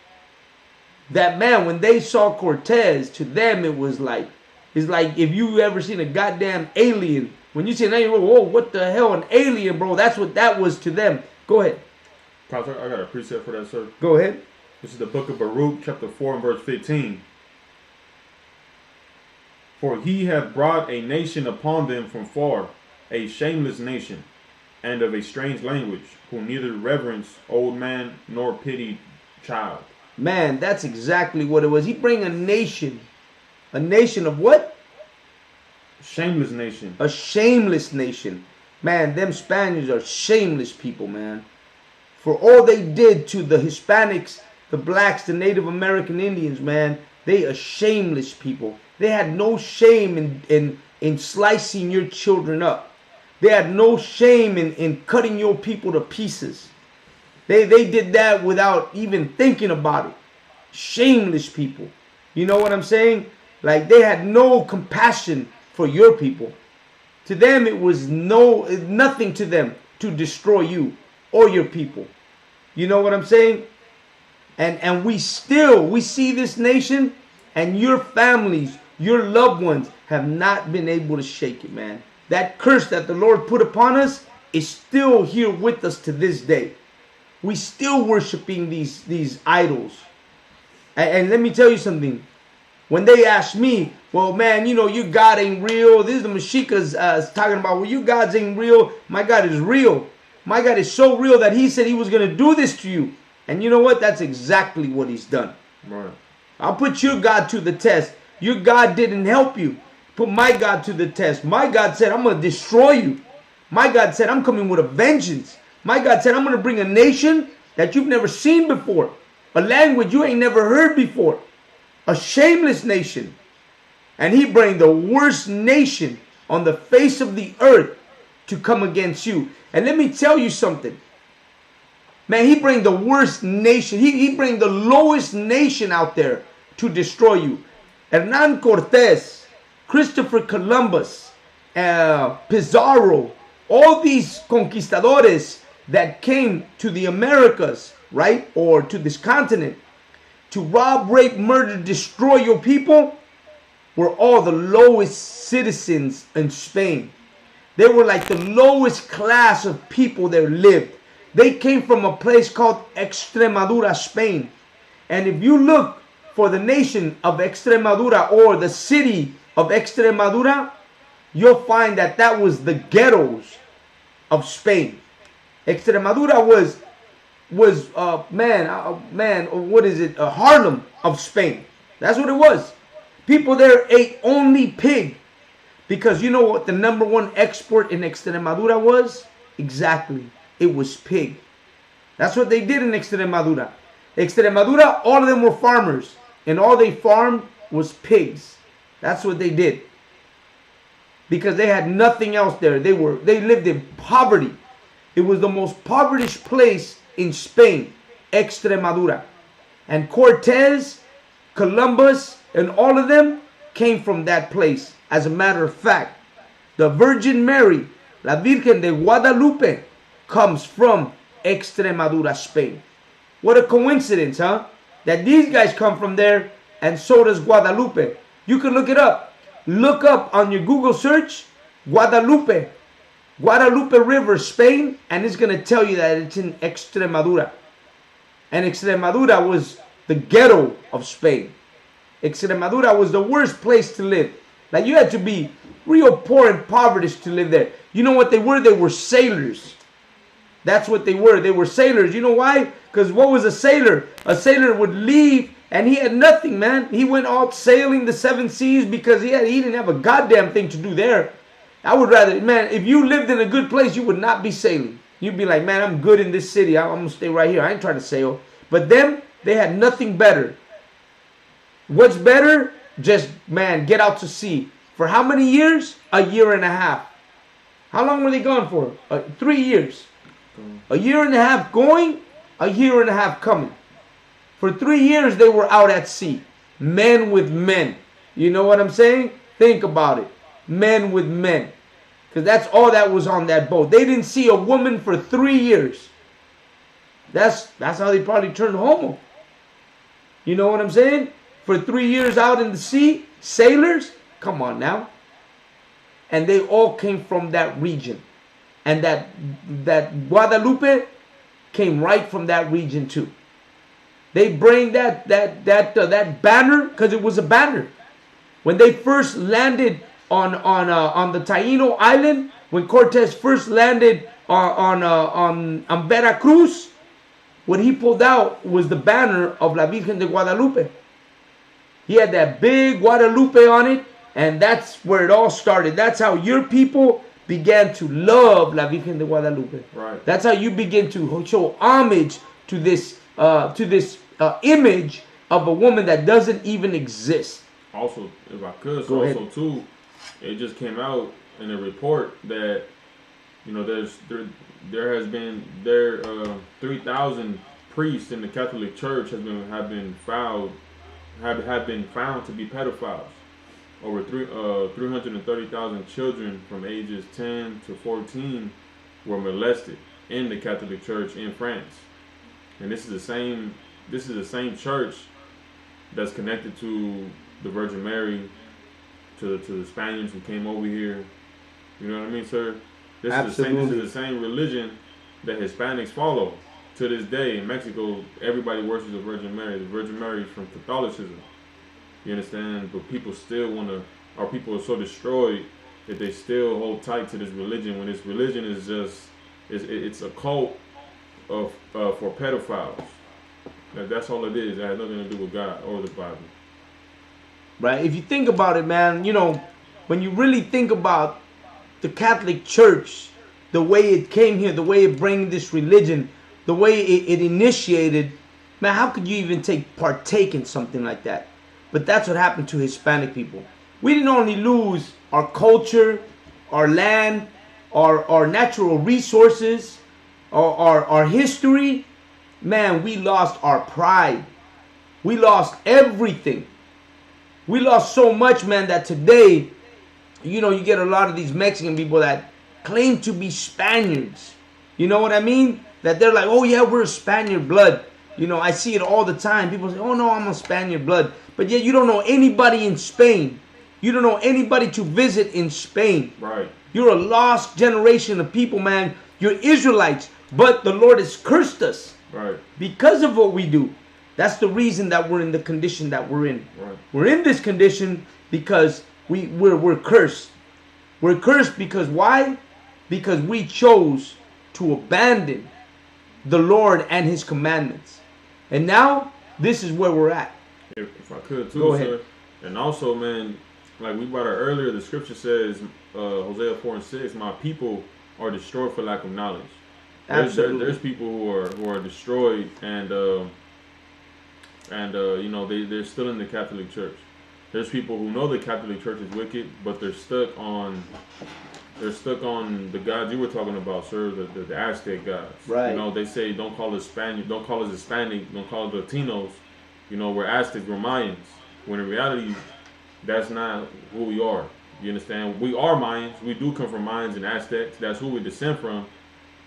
Speaker 1: that man, when they saw Cortez, to them it was like, it's like if you ever seen a goddamn alien. When you see an alien, whoa, what the hell, an alien, bro? That's what that was to them. Go ahead.
Speaker 2: Pastor, I got a precept for that, sir.
Speaker 1: Go ahead.
Speaker 2: This is the book of Baruch, chapter 4 and verse 15. For he hath brought a nation upon them from far, a shameless nation, and of a strange language, who neither reverence old man nor pity child.
Speaker 1: Man, that's exactly what it was. He bring a nation of what?
Speaker 2: Shameless nation.
Speaker 1: A shameless nation. Man, them Spaniards are shameless people, man. For all they did to the Hispanics, the blacks, the Native American Indians, man, they are shameless people. They had no shame in slicing your children up. They had no shame in cutting your people to pieces. They did that without even thinking about it. Shameless people. You know what I'm saying? Like, they had no compassion for your people. To them, it was nothing to them to destroy you or your people. You know what I'm saying? And we see this nation, and your families, your loved ones have not been able to shake it, man. That curse that the Lord put upon us is still here with us to this day. We still worshiping these idols. And let me tell you something. When they ask me, well, man, you know, your God ain't real. This is the Mashika's talking about, well, your gods ain't real. My God is real. My God is so real that he said he was going to do this to you. And you know what? That's exactly what he's done.
Speaker 2: Right.
Speaker 1: I'll put your God to the test. Your God didn't help you. Put my God to the test. My God said, I'm going to destroy you. My God said, I'm coming with a vengeance. My God said, I'm going to bring a nation that you've never seen before. A language you ain't never heard before. A shameless nation. And he bring the worst nation on the face of the earth to come against you. And let me tell you something. Man, he bring the worst nation. He bring the lowest nation out there to destroy you. Hernan Cortez, Christopher Columbus, Pizarro, all these conquistadores that came to the Americas, right? Or to this continent to rob, rape, murder, destroy your people were all the lowest citizens in Spain. They were like the lowest class of people that lived. They came from a place called Extremadura, Spain. And if you look for the nation of Extremadura or the city of Extremadura, you'll find that that was the ghettos of Spain. Extremadura was Harlem of Spain. That's what it was. People there ate only pig. Because you know what the number one export in Extremadura was? Exactly. It was pig. That's what they did in Extremadura. Extremadura, all of them were farmers. And all they farmed was pigs. That's what they did. Because they had nothing else there. They lived in poverty. It was the most impoverished place in Spain, Extremadura. And Cortez, Columbus, and all of them came from that place. As a matter of fact, the Virgin Mary, La Virgen de Guadalupe, comes from Extremadura, Spain. What a coincidence, huh? That these guys come from there, and so does Guadalupe. You can look it up. Look up on your Google search, Guadalupe River, Spain, and it's going to tell you that it's in Extremadura. And Extremadura was the ghetto of Spain. Extremadura was the worst place to live. Like, you had to be real poor and impoverished to live there. You know what they were? They were sailors. That's what they were. They were sailors. You know why? Because what was a sailor? A sailor would leave and he had nothing, man. He went out sailing the seven seas because he didn't have a goddamn thing to do there. I would rather, man, if you lived in a good place, you would not be sailing. You'd be like, man, I'm good in this city. I'm going to stay right here. I ain't trying to sail. But them, they had nothing better. What's better? Just, man, get out to sea. For how many years? A year and a half. How long were they gone for? 3 years. A year and a half going, a year and a half coming. For 3 years, they were out at sea. Men with men. You know what I'm saying? Think about it. Men with men. Because that's all that was on that boat. They didn't see a woman for 3 years. That's how they probably turned homo. You know what I'm saying? For 3 years out in the sea, sailors, come on now. And they all came from that region. And that Guadalupe came right from that region too. They bring that banner because it was a banner. When they first landed on the Taino Island, when Cortez first landed on Veracruz, what he pulled out was the banner of La Virgen de Guadalupe. He had that big Guadalupe on it, and that's where it all started. That's how your people began to love La Virgen de Guadalupe.
Speaker 2: Right.
Speaker 1: That's how you begin to show homage to this image of a woman that doesn't even exist.
Speaker 2: Also, if I could,
Speaker 1: Go ahead.
Speaker 2: also too, it just came out in a report that, you know, there has been 3,000 priests in the Catholic Church have been found to be pedophiles. Over 330,000 children from ages 10 to 14 were molested in the Catholic Church in France. And this is the same church that's connected to the Virgin Mary, to the Spaniards who came over here. You know what I mean, sir? This is the same religion that Hispanics follow to this day. In Mexico, everybody worships the Virgin Mary. The Virgin Mary is from Catholicism. You understand? But people still our people are so destroyed that they still hold tight to this religion, when this religion is just, it's a cult for pedophiles. That's all it is. It has nothing to do with God or the Bible.
Speaker 1: Right? If you think about it, man, you know, when you really think about the Catholic Church, the way it came here, the way it bring this religion, the way it initiated, man, how could you even partake in something like that? But that's what happened to Hispanic people. We didn't only lose our culture, our land, our natural resources, our history. man, we lost our pride. We lost everything. We lost so much, man, that today, you know, you get a lot of these Mexican people that claim to be Spaniards. You know what I mean? That they're like, oh yeah, we're Spaniard blood. You know, I see it all the time. People say, oh no, I'm a Spaniard blood. But yet you don't know anybody in Spain. You don't know anybody to visit in Spain.
Speaker 2: Right.
Speaker 1: You're a lost generation of people, man. You're Israelites. But the Lord has cursed us.
Speaker 2: Right.
Speaker 1: Because of what we do. That's the reason that we're in the condition that we're in.
Speaker 2: Right.
Speaker 1: We're in this condition because we're cursed. We're cursed because why? Because we chose to abandon the Lord and His commandments. And now, this is where we're at.
Speaker 2: If I could too,
Speaker 1: Go ahead.
Speaker 2: sir. And also, man, like we brought out earlier, the scripture says, Hosea 4:6, my people are destroyed for lack of knowledge. There's people who are destroyed and you know, they're still in the Catholic Church. There's people who know the Catholic Church is wicked, but they're stuck on the gods you were talking about, sir, the Aztec gods.
Speaker 1: Right.
Speaker 2: You know, they say don't call us Spaniard, don't call us Hispanic, don't call us Latinos. You know, we're Aztecs, we're Mayans. When in reality, that's not who we are. You understand? We are Mayans. We do come from Mayans and Aztecs. That's who we descend from.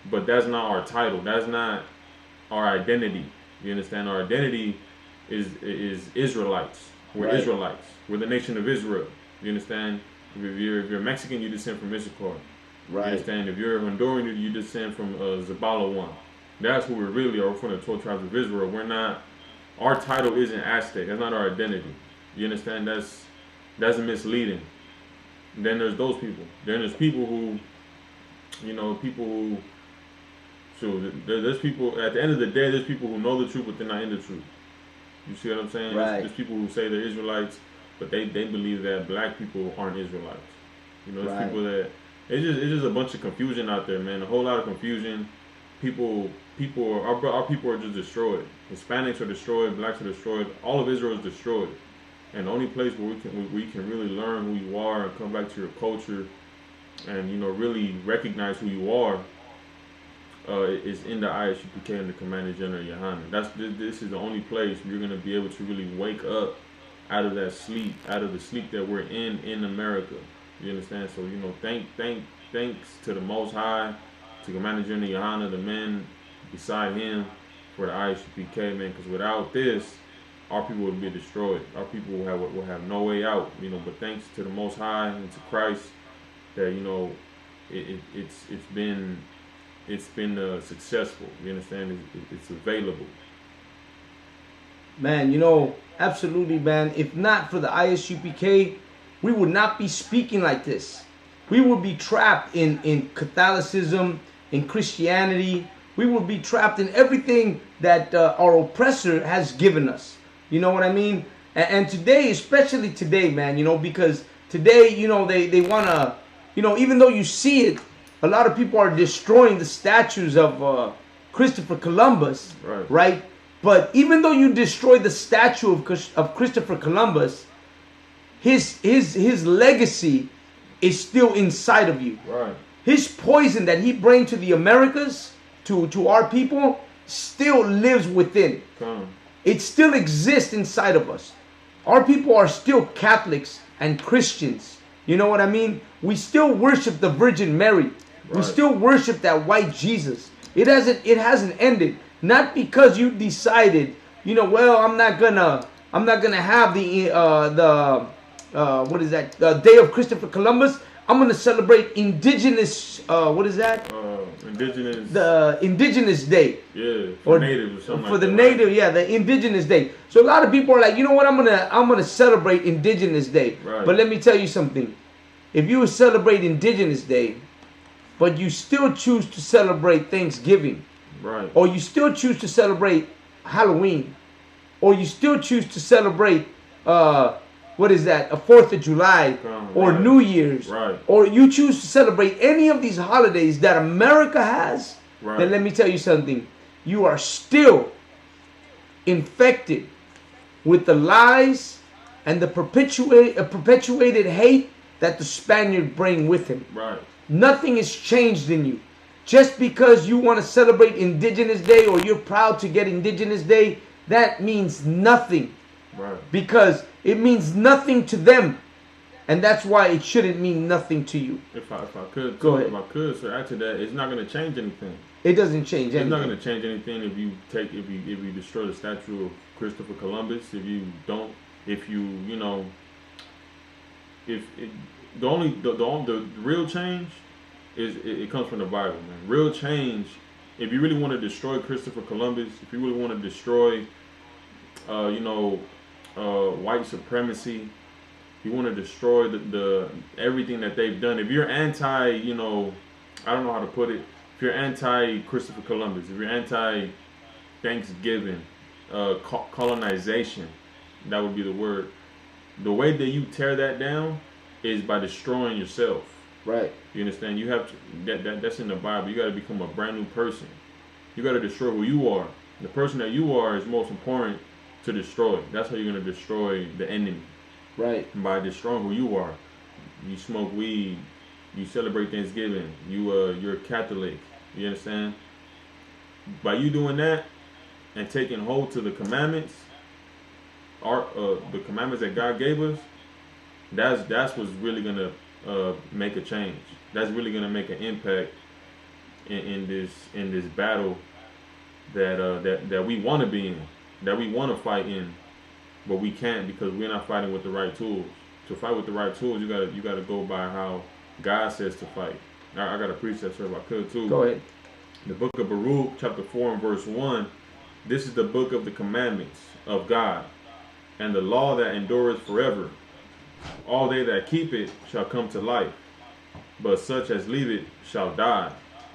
Speaker 2: But that's not our title. That's not our identity. You understand? Our identity is Israelites. We're
Speaker 1: Right.
Speaker 2: Israelites. We're the nation of Israel. You understand? If you're Mexican, you descend from I.S.U.P.K. You understand? If you're Honduran, you descend from Zabala one. That's who we really are. We're from the 12 tribes of Israel. We're not. Our title isn't Aztec. That's not our identity. You understand? That's misleading. Then there's those people. Then there's people who, you know, so there's people, at the end of the day, there's people who know the truth, but they're not in the truth. You see what I'm saying?
Speaker 1: Right.
Speaker 2: There's people who say they're Israelites, but they believe that black people aren't Israelites. You know, there's people that, it's just a bunch of confusion out there, man. A whole lot of confusion. Our people are just destroyed. Hispanics are destroyed, blacks are destroyed. All of Israel is destroyed. And the only place where we can really learn who you are and come back to your culture and, you know, really recognize who you are is in the I.S.U.P.K. and the Commander General Yahanna. This is the only place where you're going to be able to really wake up out of that sleep, out of the sleep that we're in America. You understand? So, you know, thanks to the Most High, to Commander General Yahanna, the men beside him, for the I.S.U.P.K, man, because without this, our people would be destroyed. Our people will have no way out, you know. But thanks to the Most High and to Christ, that, you know, it's been successful. You understand? It's available.
Speaker 1: Man, you know, absolutely, man. If not for the I.S.U.P.K, we would not be speaking like this. We would be trapped in Catholicism, in Christianity. We would be trapped in everything that our oppressor has given us. You know what I mean? And today, especially today, man, you know, because today, you know, they want to, you know, even though you see it, a lot of people are destroying the statues of Christopher Columbus, right? But even though you destroy the statue of Christopher Columbus, his legacy is still inside of you.
Speaker 2: Right.
Speaker 1: His poison that he brought to the Americas, to our people, still lives within. It still exists inside of us. Our people are still Catholics and Christians. You know what I mean? We still worship the Virgin Mary. We still worship that white Jesus. It hasn't ended. Not because you decided, you know, well, I'm not gonna have the what is that? The day of Christopher Columbus. I'm gonna celebrate indigenous. What is that?
Speaker 2: Indigenous.
Speaker 1: The Indigenous Day.
Speaker 2: Yeah, for natives or something.
Speaker 1: For the native, yeah, the Indigenous Day. So a lot of people are like, you know what? I'm gonna celebrate Indigenous Day.
Speaker 2: Right.
Speaker 1: But let me tell you something. If you celebrate Indigenous Day, but you still choose to celebrate Thanksgiving,
Speaker 2: right,
Speaker 1: or you still choose to celebrate Halloween, or you still choose to celebrate what is that? A 4th of July or New Year's, or you choose to celebrate any of these holidays that America has, then let me tell you something. You are still infected with the lies and the perpetuated hate that the Spaniard bring with him.
Speaker 2: Right.
Speaker 1: Nothing is changed in you. Just because you want to celebrate Indigenous Day or you're proud to get Indigenous Day, that means nothing.
Speaker 2: Right.
Speaker 1: Because it means nothing to them. And that's why it shouldn't mean nothing to you.
Speaker 2: If I could,
Speaker 1: Go ahead.
Speaker 2: If I could, sir, after that, it's not going to change anything.
Speaker 1: It doesn't change anything.
Speaker 2: It's not going to change anything if you destroy the statue of Christopher Columbus. If you the real change is it comes from the Bible, man. Real change. If you really want to destroy Christopher Columbus, if you really want to destroy, white supremacy, you want to destroy the everything that they've done. If you're anti, I don't know how to put it. If you're anti Christopher Columbus, if you're anti Thanksgiving, colonization, that would be the word. The way that you tear that down is by destroying yourself.
Speaker 1: Right.
Speaker 2: You understand? You have to, that's in the Bible. You got to become a brand new person. You got to destroy who you are. The person that you are is most important to destroy. That's how you're going to destroy the enemy.
Speaker 1: Right.
Speaker 2: By destroying who you are. You smoke weed. You celebrate Thanksgiving. You're a Catholic. You understand? By you doing that and taking hold to the commandments, the commandments that God gave us, that's what's really gonna make a change. That's really gonna make an impact in this battle that we want to be in, that we want to fight in, but we can't because we're not fighting with the right tools. To fight with the right tools, you gotta go by how God says to fight. I got a precept, sir, if I could too.
Speaker 1: Go ahead.
Speaker 2: The book of Baruch, chapter 4 and verse 1. This is the book of the commandments of God, and the law that endureth forever. All they that keep it shall come to life, but such as leave it shall die.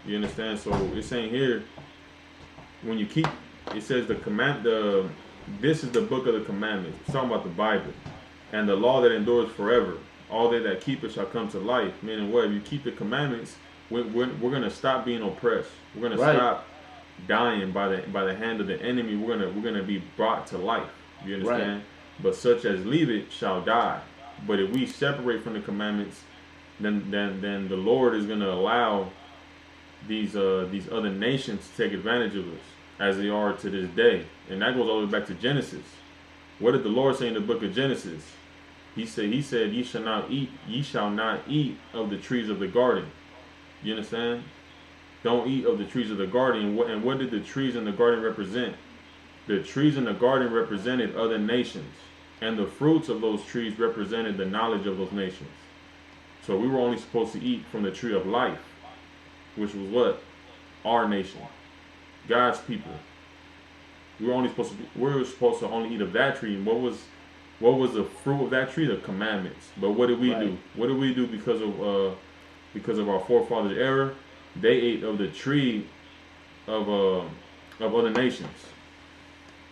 Speaker 2: You understand? So it's saying here, when you keep, it says this is the book of the commandments. It's talking about the Bible, and the law that endures forever. All they that keep it shall come to life. Meaning what? If you keep the commandments, we're going to stop being oppressed. We're going to stop dying by the hand of the enemy. We're gonna be brought to life. You understand? Right. But such as leave it shall die. But if we separate from the commandments, then the Lord is gonna allow these other nations to take advantage of us, as they are to this day. And that goes all the way back to Genesis. What did the Lord say in the book of Genesis? He said, ye shall not eat of the trees of the garden. You understand? Don't eat of the trees of the garden. And what did the trees in the garden represent? The trees in the garden represented other nations, and the fruits of those trees represented the knowledge of those nations. So we were only supposed to eat from the tree of life, which was what? Our nation, God's people. We were supposed to only eat of that tree. And what was the fruit of that tree? The commandments. But what did we do? What did we do because of our forefathers' error? They ate of the tree of other nations.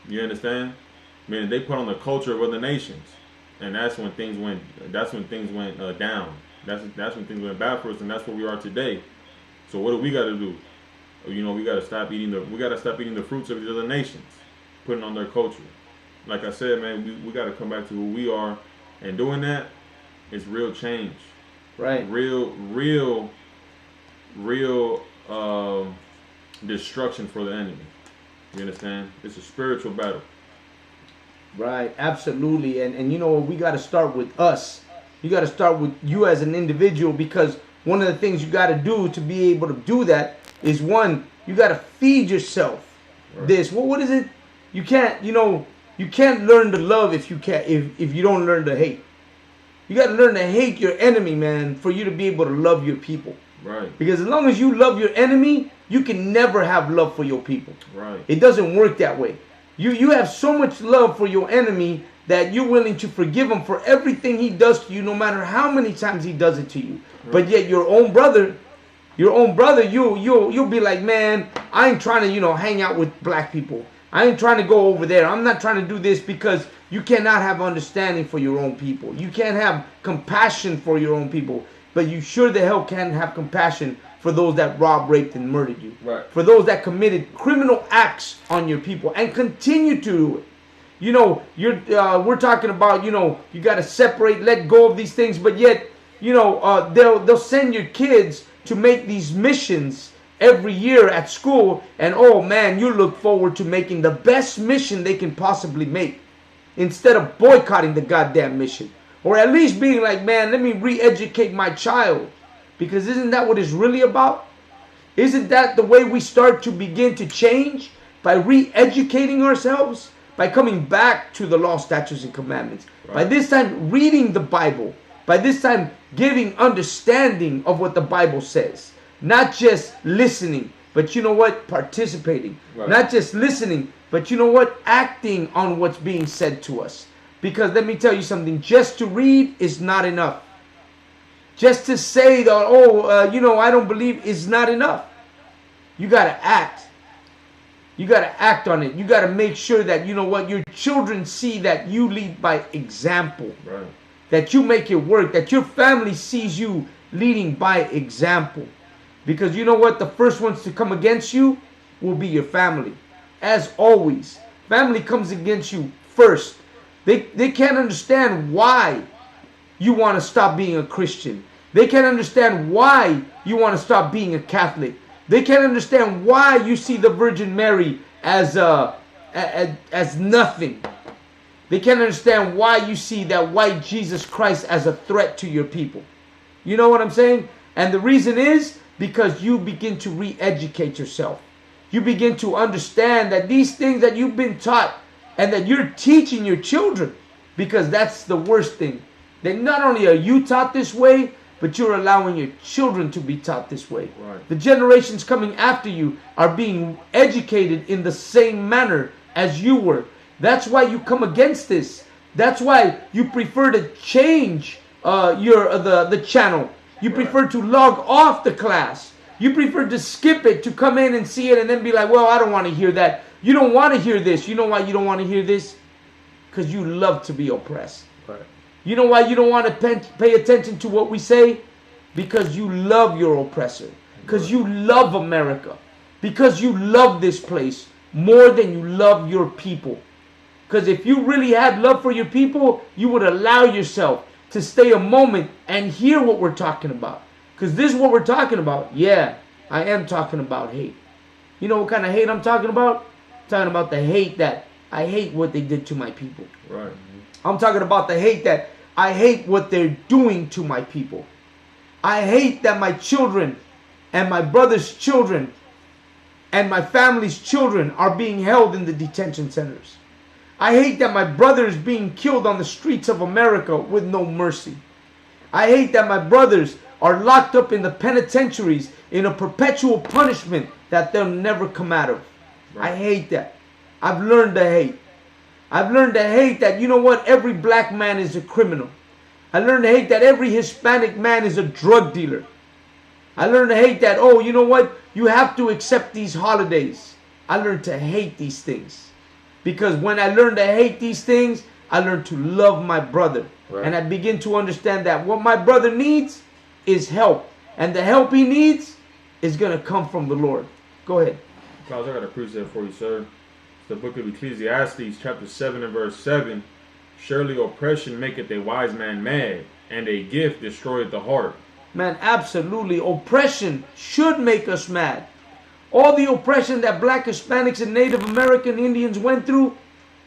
Speaker 2: You understand? Meaning they put on the culture of other nations, and that's when things went down. That's when things went bad for us, and that's where we are today. So what do we got to do? We got to stop eating the fruits of these other nations, putting on their culture. Like I said, man, we got to come back to who we are, and doing that is real change.
Speaker 1: Right.
Speaker 2: Real destruction for the enemy. You understand? It's a spiritual battle.
Speaker 1: Right, absolutely. And we got to start with us. You got to start with you as an individual, because one of the things you got to do to be able to do that is, one, you got to feed yourself. Right. What is it? You can't learn to love if you don't learn to hate. You got to learn to hate your enemy, man, for you to be able to love your people.
Speaker 2: Right.
Speaker 1: Because as long as you love your enemy, you can never have love for your people.
Speaker 2: Right.
Speaker 1: It doesn't work that way. You have so much love for your enemy that you're willing to forgive him for everything he does to you, no matter how many times he does it to you. Right. But yet your own brother, you'll be like, man, I ain't trying to, hang out with black people. I ain't trying to go over there. I'm not trying to do this, because you cannot have understanding for your own people. You can't have compassion for your own people. But you sure the hell can have compassion for those that robbed, raped, and murdered you.
Speaker 2: Right.
Speaker 1: For those that committed criminal acts on your people and continue to do it. We're talking about, you got to separate, let go of these things, but yet, they'll send your kids to make these missions every year at school, and oh man, you look forward to making the best mission they can possibly make, instead of boycotting the goddamn mission. Or at least being like, man, let me re-educate my child. Because isn't that what it's really about? Isn't that the way we start to begin to change? By re-educating ourselves? By coming back to the law, statutes, and commandments. Right. By this time reading the Bible. By this time giving understanding of what the Bible says. Not just listening, but you know what? Participating. Right. Not just listening, but you know what? Acting on what's being said to us. Because let me tell you something. Just to read is not enough. Just to say that, I don't believe, is not enough. You got to act. You got to act on it. You got to make sure that, you know what, your children see that you lead by example. Right. That you make it work. That your family sees you leading by example. Because you know what? The first ones to come against you will be your family. As always. Family comes against you first. They can't understand why you want to stop being a Christian. They can't understand why you want to stop being a Catholic. They can't understand why you see the Virgin Mary as nothing. They can't understand why you see that white Jesus Christ as a threat to your people. You know what I'm saying? And the reason is because you begin to re-educate yourself. You begin to understand that these things that you've been taught and that you're teaching your children, because that's the worst thing. That not only are you taught this way, but you're allowing your children to be taught this way. Right. The generations coming after you are being educated in the same manner as you were. That's why you come against this. That's why you prefer to change the channel. You prefer to log off the class. You prefer to skip it, to come in and see it and then be like, well, I don't want to hear that. You don't want to hear this. You know why you don't want to hear this? Because you love to be oppressed. Right. You know why you don't want to pay attention to what we say? Because you love your oppressor. Because you love America. Because you love this place more than you love your people. Because if you really had love for your people, you would allow yourself to stay a moment and hear what we're talking about. Because this is what we're talking about. Yeah, I am talking about hate. You know what kind of hate I'm talking about? I'm talking about the hate that I hate what they did to my people. Right. I'm talking about the hate that I hate what they're doing to my people. I hate that my children and my brother's children and my family's children are being held in the detention centers. I hate that my brother is being killed on the streets of America with no mercy. I hate that my brothers are locked up in the penitentiaries in a perpetual punishment that they'll never come out of. Right. I hate that. I've learned to hate. I've learned to hate that, you know what, every black man is a criminal. I learned to hate that every Hispanic man is a drug dealer. I learned to hate that, oh, you know what, you have to accept these holidays. I learned to hate these things. Because when I learned to hate these things, I learned to love my brother. Right. And I begin to understand that what my brother needs is help. And the help he needs is going to come from the Lord. Go ahead.
Speaker 2: Charles, I got a precept for you, sir. The book of Ecclesiastes, chapter 7 and verse 7. Surely oppression maketh a wise man mad, and a gift destroyeth the heart.
Speaker 1: Man, absolutely. Oppression should make us mad. All the oppression that black Hispanics and Native American Indians went through,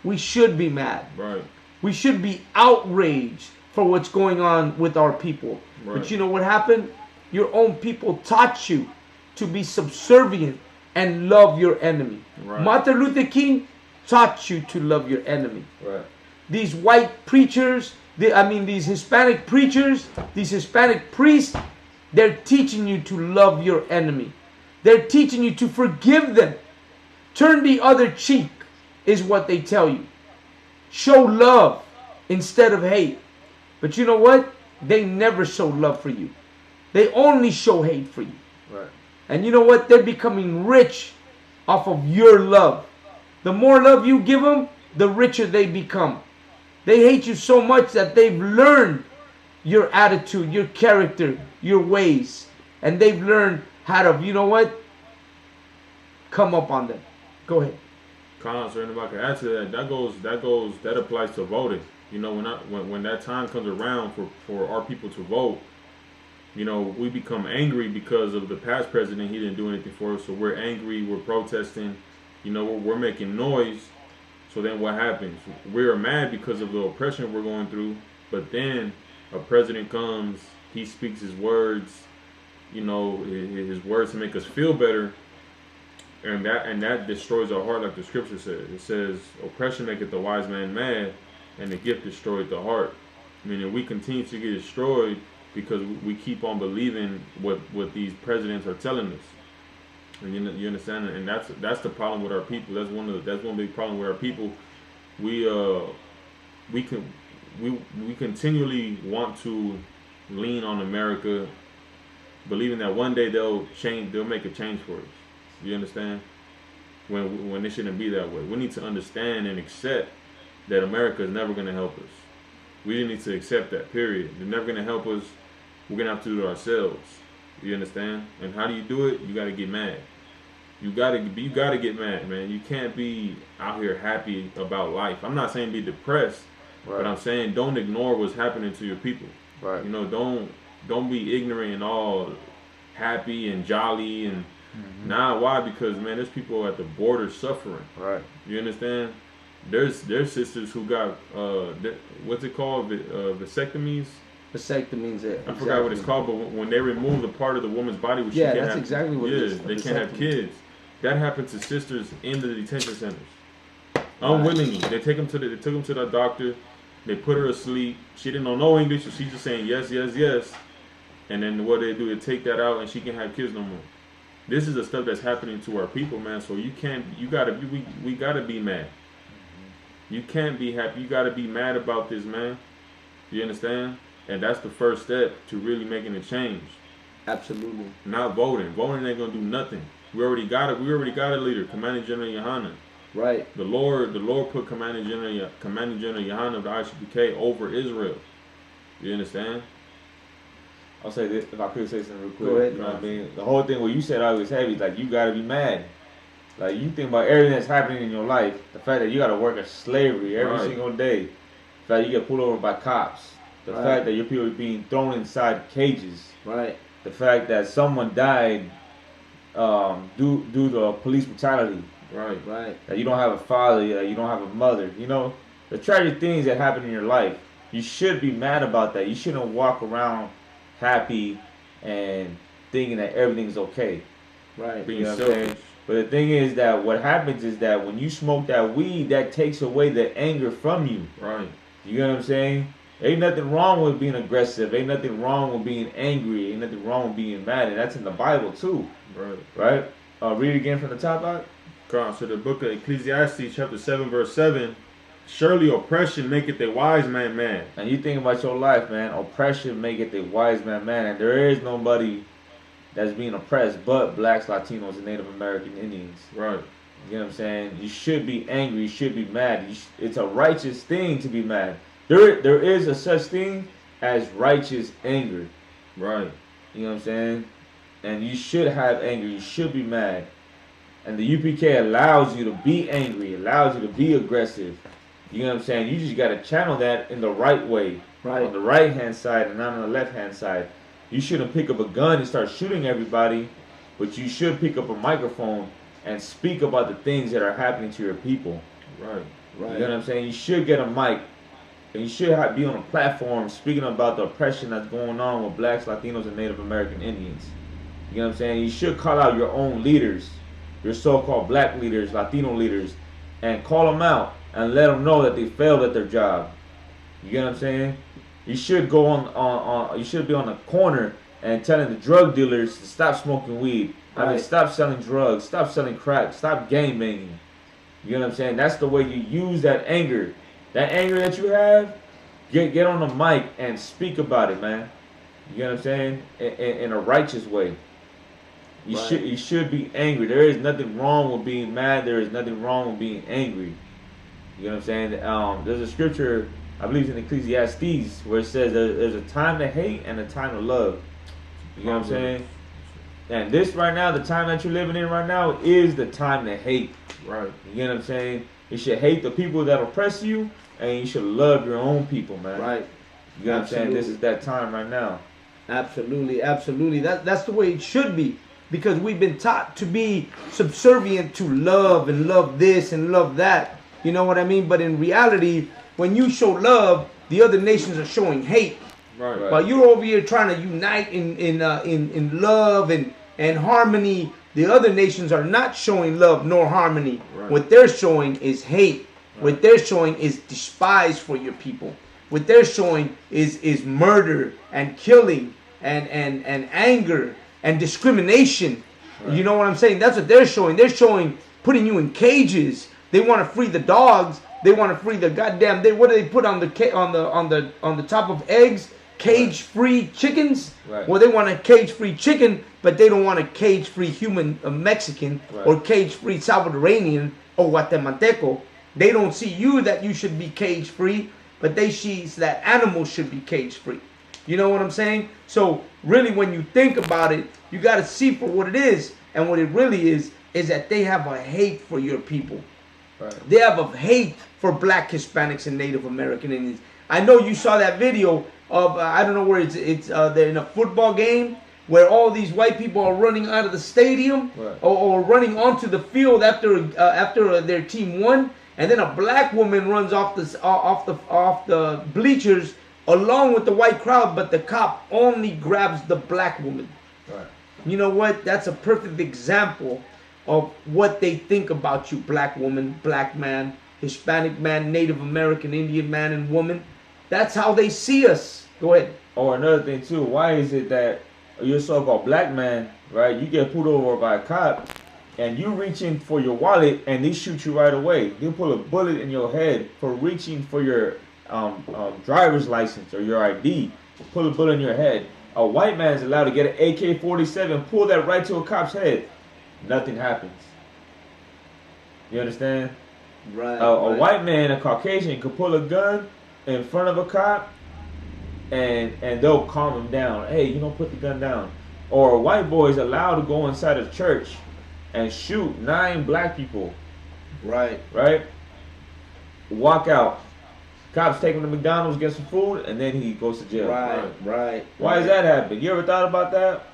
Speaker 1: we should be mad. Right. We should be outraged for what's going on with our people. Right. But you know what happened? Your own people taught you to be subservient and love your enemy. Right. Martin Luther King taught you to love your enemy. Right. These white preachers, these Hispanic preachers, these Hispanic priests, they're teaching you to love your enemy. They're teaching you to forgive them. Turn the other cheek is what they tell you. Show love instead of hate. But you know what? They never show love for you. They only show hate for you. Right. And you know what? They're becoming rich off of your love. The more love you give them, the richer they become. They hate you so much that they've learned your attitude, your character, your ways. And they've learned how to, you know what? Come up on them. Go ahead.
Speaker 2: Sir, if I can add to that, that applies to voting. You know, when that time comes around for our people to vote, You know, we become angry because of the past president. He didn't do anything for us, so we're angry. We're protesting. You know, we're making noise. So then what happens? We're mad because of the oppression we're going through. But then a president comes. He speaks his words. You know, his words to make us feel better. And that destroys our heart, like the scripture says. It says, oppression maketh the wise man mad, and the gift destroyed the heart. Meaning we continue to get destroyed because we keep on believing what these presidents are telling us. And you understand? And that's the problem with our people. That's one big problem with our people. We continually want to lean on America, believing that one day they'll make a change for us. You understand? When it shouldn't be that way. We need to understand and accept that America is never going to help us. We need to accept that, period. They're never going to help us. We're going to have to do it ourselves. You understand? And how do you do it? You got to get mad. You got to get mad, man. You can't be out here happy about life. I'm not saying be depressed, right, but I'm saying don't ignore what's happening to your people.
Speaker 4: Right.
Speaker 2: You know, don't be ignorant and all happy and jolly and nah. Why? Because man, there's people at the border suffering.
Speaker 4: Right.
Speaker 2: You understand? There's sisters who got what's it called? Vasectomies.
Speaker 1: Vasectomies.
Speaker 2: I forgot what it's called, but when they remove the part of the woman's body, which
Speaker 1: yeah,
Speaker 2: she can't
Speaker 1: that's
Speaker 2: have,
Speaker 1: exactly what it is.
Speaker 2: They can't have kids. That happened to sisters in the detention centers. Unwillingly, they took them to the doctor. They put her asleep. She didn't know no English, so she's just saying yes, yes, yes. And then what they do is take that out, and she can't have kids no more. This is the stuff that's happening to our people, man. So we gotta be mad. You can't be happy. You gotta be mad about this, man. You understand? And that's the first step to really making a change.
Speaker 1: Absolutely. Not
Speaker 2: voting. Voting ain't gonna do nothing. We already got it. We already got a leader, Commanding General Yohanna.
Speaker 1: Right.
Speaker 2: The Lord put Commanding General Yohanna of the I.S.U.P.K. over Israel. You understand?
Speaker 4: I'll say this, if I could say something real quick.
Speaker 1: Go ahead.
Speaker 4: You know what I mean? The whole thing what you said always heavy, like you gotta be mad. Like you think about everything that's happening in your life, the fact that you gotta work at slavery every single day, the fact you get pulled over by cops, the fact that your people are being thrown inside cages,
Speaker 1: right?
Speaker 4: The fact that someone died due to police brutality,
Speaker 1: right?
Speaker 4: That you don't have a father, that you don't have a mother, you know, the tragic things that happen in your life. You should be mad about that. You shouldn't walk around happy and thinking that everything's okay.
Speaker 1: Right.
Speaker 4: You know what I'm saying? But the thing is that what happens is that when you smoke that weed, that takes away the anger from you.
Speaker 2: Right.
Speaker 4: You know what I'm saying? Ain't nothing wrong with being aggressive. Ain't nothing wrong with being angry. Ain't nothing wrong with being mad. And that's in the Bible too. Right? Read it again from the top out.
Speaker 2: So the book of Ecclesiastes chapter 7 verse 7. Surely oppression maketh a wise man mad.
Speaker 4: And you think about your life, man. Oppression maketh a wise man mad. And there is nobody that's being oppressed but blacks, Latinos, and Native American Indians.
Speaker 2: Right.
Speaker 4: You know what I'm saying? You should be angry. You should be mad. It's a righteous thing to be mad. There is a such thing as righteous anger.
Speaker 2: Right.
Speaker 4: You know what I'm saying? And you should have anger. You should be mad. And the UPK allows you to be angry. Allows you to be aggressive. You know what I'm saying? You just got to channel that in the right way.
Speaker 1: Right.
Speaker 4: On the right hand side and not on the left hand side. You shouldn't pick up a gun and start shooting everybody. But you should pick up a microphone and speak about the things that are happening to your people.
Speaker 2: Right.
Speaker 4: You know what I'm saying? You should get a mic. And you should be on a platform speaking about the oppression that's going on with blacks, Latinos, and Native American Indians. You know what I'm saying? You should call out your own leaders, your so-called black leaders, Latino leaders, and call them out and let them know that they failed at their job. You get what I'm saying? You should go on you should be on the corner and telling the drug dealers to stop smoking weed. I mean, stop selling drugs, stop selling crack, stop gang banging. You know what I'm saying? That's the way you use that anger. That anger that you have, get on the mic and speak about it, man. You know what I'm saying? In a righteous way. You should be angry. There is nothing wrong with being mad. There is nothing wrong with being angry. You know what I'm saying? There's a scripture, I believe it's in Ecclesiastes, where it says there's a time to hate and a time to love. You know what I'm saying? And this right now, the time that you're living in right now, is the time to hate.
Speaker 2: Right.
Speaker 4: You know what I'm saying? You should hate the people that oppress you, and you should love your own people, man.
Speaker 1: Right.
Speaker 4: You know what I'm saying? This is that time right now.
Speaker 1: Absolutely, absolutely. That's the way it should be, because we've been taught to be subservient to love and love this and love that. You know what I mean? But in reality, when you show love, the other nations are showing hate.
Speaker 2: Right.
Speaker 1: But you're over here trying to unite in love and harmony. The other nations are not showing love nor harmony.
Speaker 2: Right.
Speaker 1: What they're showing is hate. What they're showing is despise for your people. What they're showing is murder and killing and anger and discrimination.
Speaker 2: Right.
Speaker 1: You know what I'm saying? That's what they're showing. They're showing putting you in cages. They want to free the dogs. They want to free the goddamn. What do they put on the top of eggs? Cage-free chickens.
Speaker 4: Right.
Speaker 1: Well, they want a cage-free chicken, but they don't want a cage-free human Mexican
Speaker 4: Right.
Speaker 1: or cage-free Salvadoranian or Guatemalteco. They don't see you that you should be cage-free, but they see that animals should be cage-free. You know what I'm saying? So really, when you think about it, you got to see for what it is, and what it really is that they have a hate for your people.
Speaker 4: Right.
Speaker 1: They have a hate for Black, Hispanics, and Native American Indians. I know you saw that video of I don't know where they're in a football game where all these white people are running out of the stadium,
Speaker 4: Right.
Speaker 1: or running onto the field after their team won, and then a black woman runs off the bleachers along with the white crowd, but the cop only grabs the black woman.
Speaker 4: Right.
Speaker 1: You know what? That's a perfect example of what they think about you, black woman, black man, Hispanic man, Native American, Indian man and woman. That's how they see us. Go ahead.
Speaker 4: Or another thing too, why is it that you're a so-called black man, right? You get pulled over by a cop, and you reaching for your wallet, and they shoot you right away. They pull a bullet in your head for reaching for your driver's license or your ID. Pull a bullet in your head. A white man is allowed to get an AK-47, pull that right to a cop's head. Nothing happens. You understand?
Speaker 1: Right.
Speaker 4: A white man, a Caucasian, could pull a gun in front of a cop, and they'll calm him down. Hey, you don't put the gun down. Or a white boy is allowed to go inside a church and shoot 9 black people.
Speaker 1: Right.
Speaker 4: Right? Walk out. Cops take him to McDonald's, get some food, and then he goes to jail.
Speaker 1: Right.
Speaker 4: Why does that happen? You ever thought about that?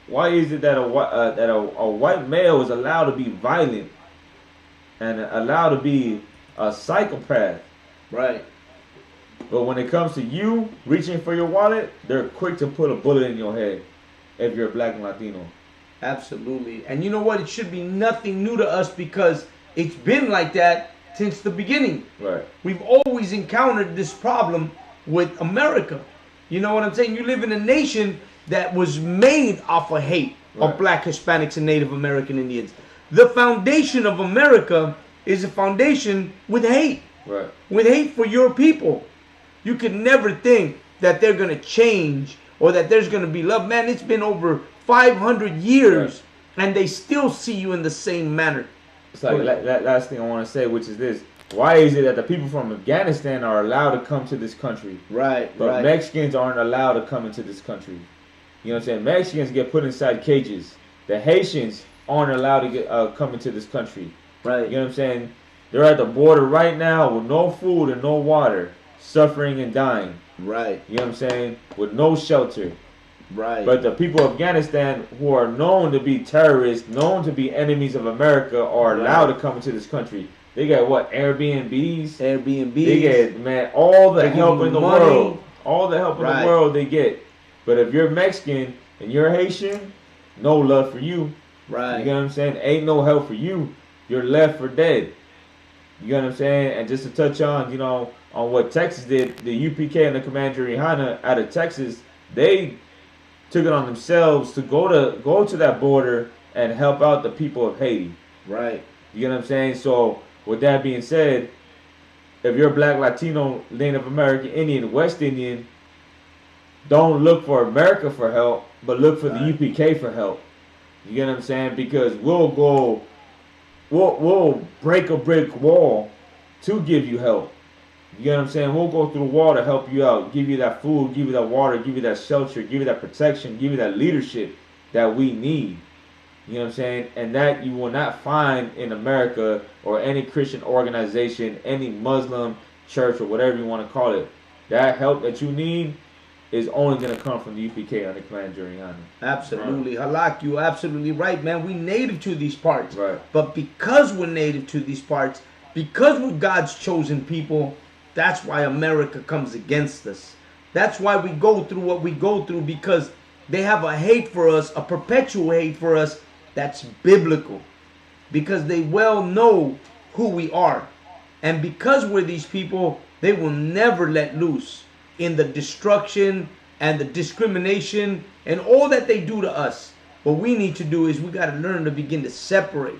Speaker 4: Why is it that a white male is allowed to be violent and allowed to be a psychopath?
Speaker 1: Right.
Speaker 4: But when it comes to you reaching for your wallet, they're quick to put a bullet in your head if you're a black and Latino.
Speaker 1: Absolutely. And you know what? It should be nothing new to us because it's been like that since the beginning.
Speaker 4: Right.
Speaker 1: We've always encountered this problem with America. You know what I'm saying? You live in a nation that was made off of hate of black, Hispanics, and Native American Indians. The foundation of America is a foundation with hate.
Speaker 4: Right.
Speaker 1: With hate for your people. You could never think that they're going to change or that there's going to be love. Man, it's been over 500 years and they still see you in the same manner.
Speaker 4: It's like that last thing I want to say, which is this. Why is it that the people from Afghanistan are allowed to come to this country?
Speaker 1: Right,
Speaker 4: But Mexicans aren't allowed to come into this country. You know what I'm saying? Mexicans get put inside cages. The Haitians aren't allowed to get come into this country.
Speaker 1: Right.
Speaker 4: You know what I'm saying? They're at the border right now with no food and no water, suffering and dying.
Speaker 1: Right.
Speaker 4: You know what I'm saying? With no shelter.
Speaker 1: Right.
Speaker 4: But the people of Afghanistan, who are known to be terrorists, known to be enemies of America, are allowed to come into this country. They got what? Airbnbs? They get, man, all the help in the world. All the help in the world they get. But if you're Mexican and you're Haitian, no love for you.
Speaker 1: Right.
Speaker 4: You know what I'm saying? Ain't no help for you. You're left for dead. You know what I'm saying? And just to touch on, you know, on what Texas did, the UPK and the Commander GEN.YAHANNA out of Texas, they took it on themselves to go to that border and help out the people of Haiti.
Speaker 1: Right.
Speaker 4: You know what I'm saying? So with that being said, if you're Black, Latino, Native American, Indian, West Indian, don't look for America for help, but look for the UPK for help. You get what I'm saying? Because we'll break a brick wall to give you help. You get what I'm saying? We'll go through the wall to help you out, give you that food, give you that water, give you that shelter, give you that protection, give you that leadership that we need. You know what I'm saying? And that you will not find in America or any Christian organization, any Muslim church or whatever you want to call it. That help that you need, is only going to come from the UPK under Command General Yohanna.
Speaker 1: Absolutely. Halak, you're absolutely right, man. We native to these parts.
Speaker 4: Right.
Speaker 1: But because we're native to these parts, because we're God's chosen people, that's why America comes against us. That's why we go through what we go through, because they have a hate for us, a perpetual hate for us that's biblical. Because they well know who we are. And because we're these people, they will never let loose in the destruction and the discrimination and all that they do to us. What we need to do is we got to learn to begin to separate.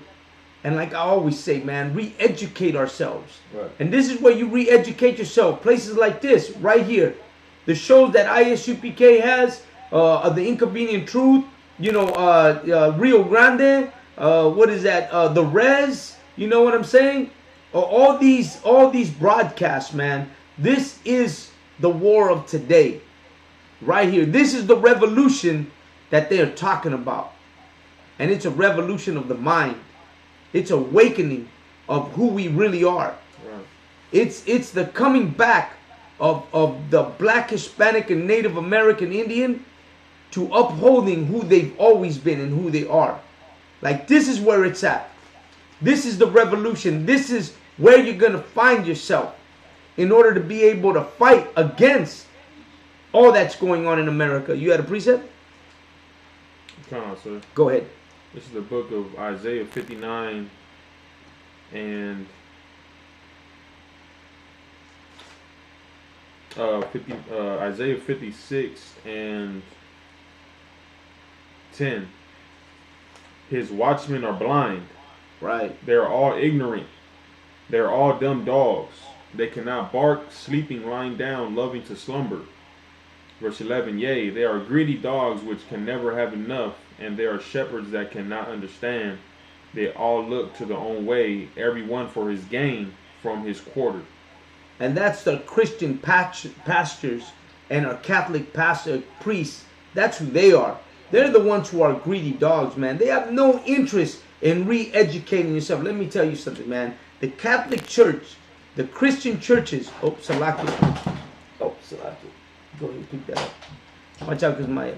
Speaker 1: And like I always say, man, re-educate ourselves.
Speaker 4: Right.
Speaker 1: And this is where you re-educate yourself. Places like this, right here. The shows that ISUPK has, The Inconvenient Truth, Rio Grande, what is that? The Res, you know what I'm saying? All these broadcasts, man. This is the war of today. Right here. This is the revolution that they are talking about. And it's a revolution of the mind. It's awakening of who we really are.
Speaker 2: Right.
Speaker 1: It's the coming back of the Black, Hispanic, and Native American Indian to upholding who they've always been and who they are. Like, this is where it's at. This is the revolution. This is where you're going to find yourself in order to be able to fight against all that's going on in America. You had a precept?
Speaker 2: Come on, sir.
Speaker 1: Go ahead.
Speaker 2: This is the book of Isaiah 59 and Isaiah 56 and 10. His watchmen are blind.
Speaker 1: Right.
Speaker 2: They're all ignorant. They're all dumb dogs. They cannot bark, sleeping, lying down, loving to slumber. Verse 11, yea, they are greedy dogs which can never have enough, and they are shepherds that cannot understand. They all look to their own way, every one for his gain from his quarter.
Speaker 1: And that's the Christian pastors and our Catholic priests. That's who they are. They're the ones who are greedy dogs, man. They have no interest in re-educating yourself. Let me tell you something, man. The Catholic Church, the Christian churches. Oh, Salaki. Oh, Salaki. Go ahead and pick that up. Watch out, because my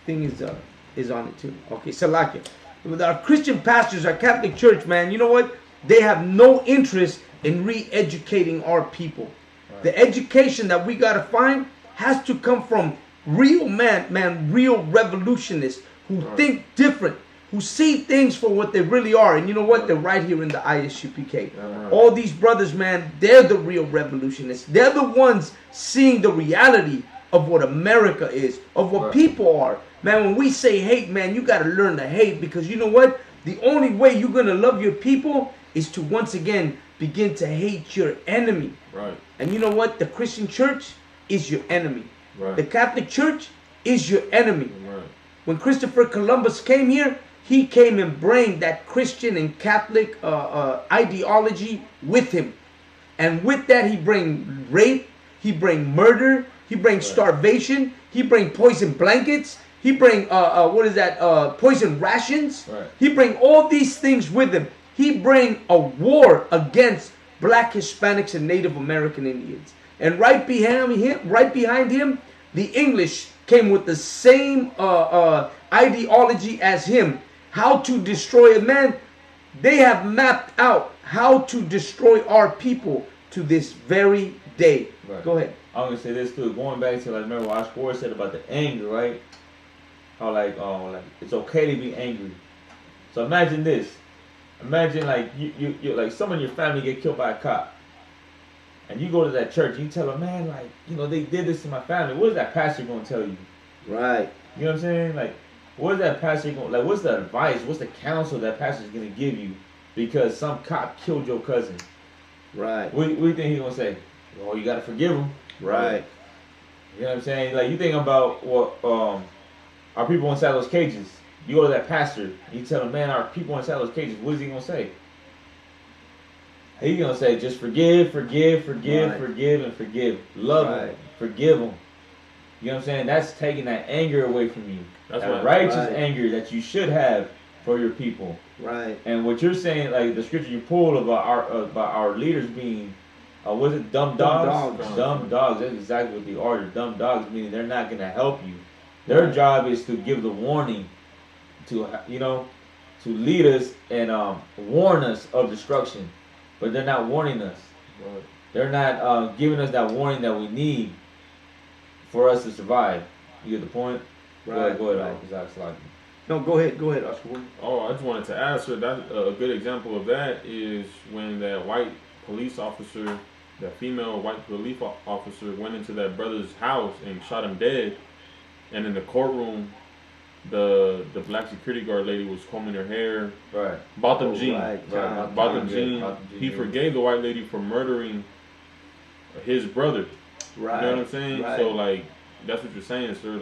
Speaker 1: thing is on it too. Okay, Salaki. With our Christian pastors, our Catholic Church, man, you know what? They have no interest in re-educating our people. Right. The education that we got to find has to come from real real revolutionists who think different, who see things for what they really are. And you know what? They're right here in the ISUPK. All these brothers, man, they're the real revolutionists. They're the ones seeing the reality of what America is, of what people are. Man, when we say hate, man, you got to learn to hate, because you know what? The only way you're going to love your people is to once again begin to hate your enemy.
Speaker 2: Right.
Speaker 1: And you know what? The Christian church is your enemy.
Speaker 2: Right.
Speaker 1: The Catholic Church is your enemy.
Speaker 2: Right.
Speaker 1: When Christopher Columbus came here, he came and brought that Christian and Catholic ideology with him. And with that, he bring rape, he bring murder, he bring starvation, he bring poison blankets, he bring, poison rations.
Speaker 4: Right.
Speaker 1: He bring all these things with him. He bring a war against Black, Hispanics, and Native American Indians. And right behind him, the English came with the same ideology as him. How to destroy a man. They have mapped out how to destroy our people to this very day.
Speaker 4: Right.
Speaker 1: Go ahead.
Speaker 4: I'm gonna say this too. Going back to, like, remember what I said about the anger, right? How like it's okay to be angry. So imagine this. Imagine like you like someone in your family get killed by a cop. And you go to that church and you tell them, man, like, they did this to my family. What is that pastor going to tell you?
Speaker 1: Right.
Speaker 4: You know what I'm saying? Like, what is that pastor going to, like, what's the advice? What's the counsel that pastor's going to give you because some cop killed your cousin?
Speaker 1: Right.
Speaker 4: What do you think he's going to say? Well, you got to forgive him.
Speaker 1: Right.
Speaker 4: You know what I'm saying? Like, you think about what our people inside those cages. You go to that pastor and you tell him, man, our people inside those cages, what is he going to say? He's going to say, just forgive, and forgive. Love them. Forgive them. You know what I'm saying? That's taking that anger away from you. That's that righteous anger that you should have for your people.
Speaker 1: Right.
Speaker 4: And what you're saying, like the scripture you pulled about our leaders being Was it dumb
Speaker 1: Dumb
Speaker 4: dogs?
Speaker 1: dogs.
Speaker 4: Dumb dogs. That's exactly what they are. They're dumb dogs, meaning they're not gonna help you. Their job is to give the warning, to to lead us and warn us of destruction, but they're not warning us.
Speaker 2: Right.
Speaker 4: They're not giving us that warning that we need for us to survive. You get the point?
Speaker 1: Right.
Speaker 4: Go ahead,
Speaker 1: Right.
Speaker 4: Exactly.
Speaker 1: No, go ahead, Oscar.
Speaker 2: Oh, I just wanted to answer that. A good example of that is when that white police officer, that female white police officer, went into that brother's house and shot him dead. And in the courtroom, the black security guard lady was combing her hair.
Speaker 4: Right.
Speaker 2: Bought them jeans.
Speaker 1: Right.
Speaker 2: Bought them jeans. He forgave the white lady for murdering his brother.
Speaker 1: Right.
Speaker 2: You know what I'm saying?
Speaker 1: Right.
Speaker 2: So like, that's what you're saying, sir.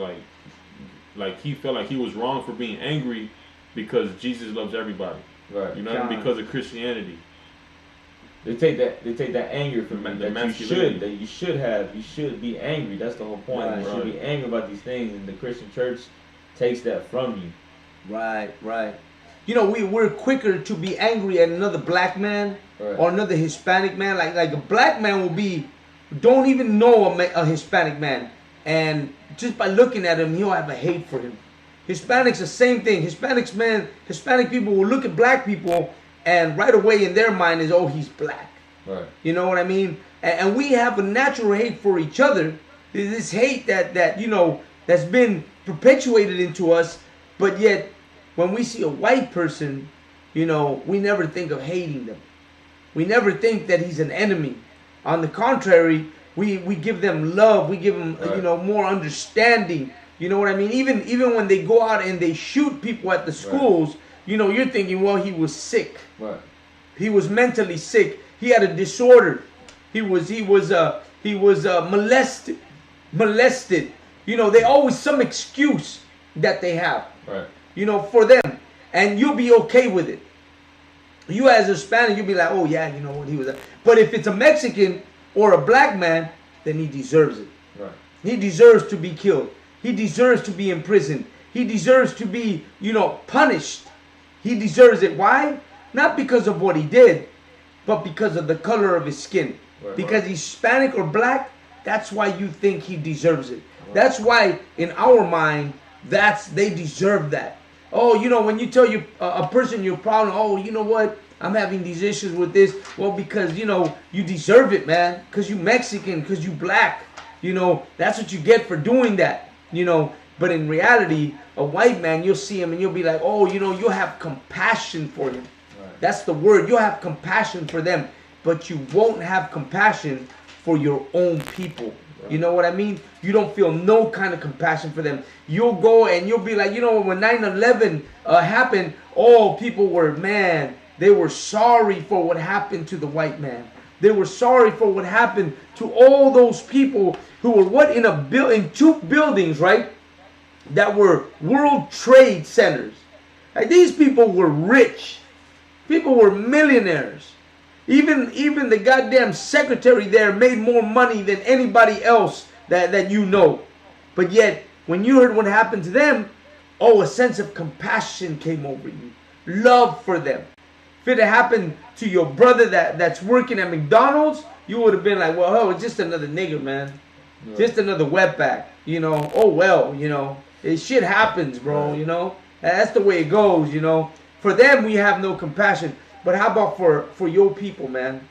Speaker 2: Like he felt like he was wrong for being angry because Jesus loves everybody.
Speaker 4: Right.
Speaker 2: You know, because of Christianity.
Speaker 4: They take that anger from you,
Speaker 2: The
Speaker 4: that
Speaker 2: masculinity.
Speaker 4: you should be angry. That's the whole point.
Speaker 1: Right.
Speaker 4: You should be angry about these things, and the Christian church takes that from you.
Speaker 1: Right. You know, we're quicker to be angry at another black man or another Hispanic man. Like a black man will be, don't even know a Hispanic man, and just by looking at him, he'll have a hate for him. Hispanics the same thing. Hispanic people will look at black people, and right away in their mind is, oh, he's black.
Speaker 4: Right.
Speaker 1: You know what I mean? And we have a natural hate for each other. This hate that that's been perpetuated into us, but yet when we see a white person, we never think of hating them. We never think that he's an enemy. On the contrary, we give them love. We give them more understanding. You know what I mean? Even when they go out and they shoot people at the schools, you're thinking, well, he was sick.
Speaker 4: Right.
Speaker 1: He was mentally sick. He had a disorder. He was molested. They always some excuse that they have.
Speaker 4: Right.
Speaker 1: For them, and you'll be okay with it. You as a Hispanic, you'll be like, oh yeah, you know what, he was. But if it's a Mexican or a black man, then he deserves it.
Speaker 4: Right.
Speaker 1: He deserves to be killed. He deserves to be imprisoned. He deserves to be, punished. He deserves it. Why? Not because of what he did, but because of the color of his skin.
Speaker 4: Right.
Speaker 1: Because he's Hispanic or black, that's why you think he deserves it. Right. That's why in our mind, they deserve that. Oh, when you tell a person your problem, oh, you know what? I'm having these issues with this. Well, because, you deserve it, man. Because you Mexican, because you black. That's what you get for doing that. But in reality, a white man, you'll see him and you'll be like, oh, you'll have compassion for him. Right. That's the word. You'll have compassion for them. But you won't have compassion for your own people. Right. You know what I mean? You don't feel no kind of compassion for them. You'll go and you'll be like, when 9/11 happened, people were, they were sorry for what happened to the white man. They were sorry for what happened to all those people who were in two buildings, right? That were World Trade Centers. Like, these people were rich. People were millionaires. Even the goddamn secretary there made more money than anybody else that you know. But yet, when you heard what happened to them, a sense of compassion came over you. Love for them. If it had happened to your brother that's working at McDonald's, you would have been like, well, it's just another nigger, man. Right. Just another wetback. Oh, well, shit happens, bro,
Speaker 4: Right.
Speaker 1: That's the way it goes, For them, we have no compassion. But how about for your people, man?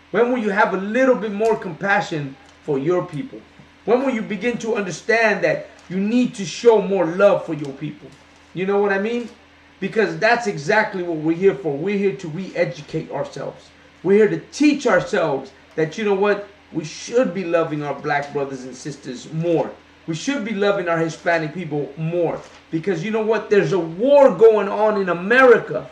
Speaker 1: When will you have a little bit more compassion for your people? When will you begin to understand that you need to show more love for your people? You know what I mean? Because that's exactly what we're here for. We're here to re-educate ourselves. We're here to teach ourselves that, we should be loving our black brothers and sisters more. We should be loving our Hispanic people more. Because there's a war going on in America.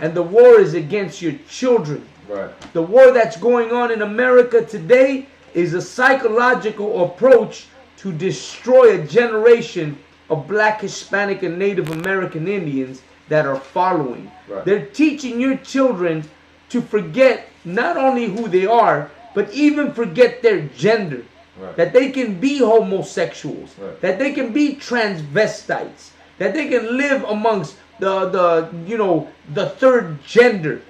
Speaker 1: And the war is against your children.
Speaker 4: Right.
Speaker 1: The war that's going on in America today is a psychological approach to destroy a generation of black, Hispanic, and Native American Indians that are following.
Speaker 4: Right.
Speaker 1: They're teaching your children to forget not only who they are, but even forget their gender.
Speaker 4: Right.
Speaker 1: That they can be homosexuals.
Speaker 4: Right.
Speaker 1: That they can be transvestites. That they can live amongst the third gender.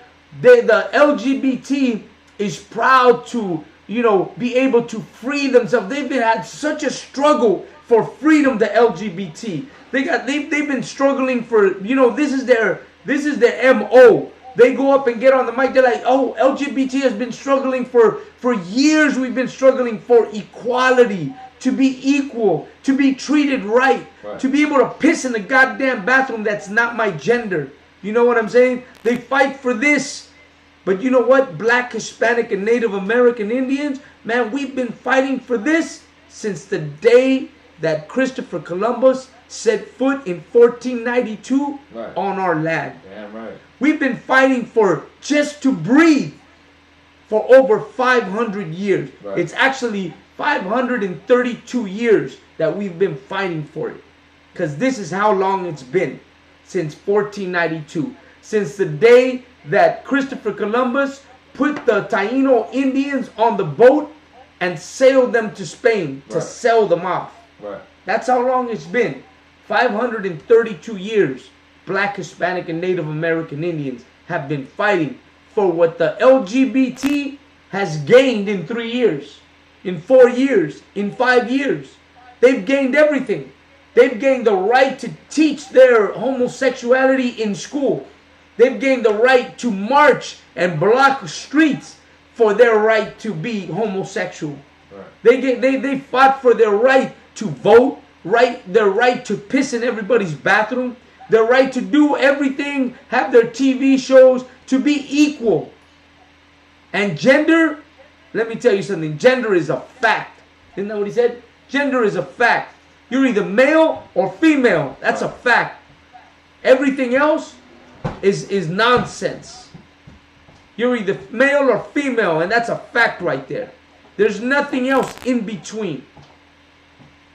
Speaker 1: The LGBT is proud to you know, be able to free themselves. They've had such a struggle for freedom, the LGBT. They've been struggling for, you know, this is their MO. They go up and get on the mic. They're like, oh, LGBT has been struggling for years. We've been struggling for equality, to be equal, to be treated right, to be able to piss in the goddamn bathroom that's not my gender. You know what I'm saying? They fight for this. But you know what? Black, Hispanic, and Native American Indians, man, we've been fighting for this since the day that Christopher Columbus set foot in 1492 on our land.
Speaker 4: Damn right.
Speaker 1: We've been fighting for just to breathe for over 500 years.
Speaker 4: Right.
Speaker 1: It's actually 532 years that we've been fighting for it. Because this is how long it's been. Since 1492. Since the day that Christopher Columbus put the Taino Indians on the boat and sailed them to Spain to sell them off.
Speaker 4: Right.
Speaker 1: That's how long it's been. 532 years. Black, Hispanic, and Native American Indians have been fighting for what the LGBT has gained in 3 years, in 4 years, in 5 years. They've gained everything. They've gained the right to teach their homosexuality in school. They've gained the right to march and block streets for their right to be homosexual. Right. They fought for their right to vote, their right to piss in everybody's bathroom, their right to do everything, have their TV shows, to be equal. And gender, let me tell you something, gender is a fact. Isn't that what he said? Gender is a fact. You're either male or female. That's a fact. Everything else is nonsense. You're either male or female, and that's a fact right there. There's nothing else in between.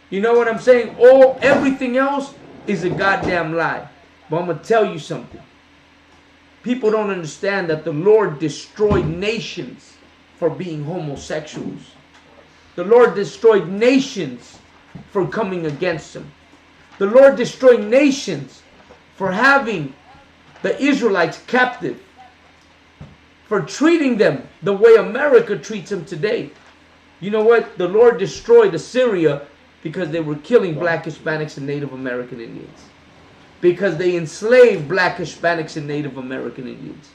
Speaker 1: You know what I'm saying? Everything else is a goddamn lie. But I'm going to tell you something. People don't understand that the Lord destroyed nations for being homosexuals. The Lord destroyed nations for coming against him. The Lord destroyed nations for having the Israelites captive, for treating them the way America treats them today. You know what? The Lord destroyed Assyria because they were killing Black, Hispanics, and Native American Indians. Because they enslaved Black, Hispanics, and Native American Indians.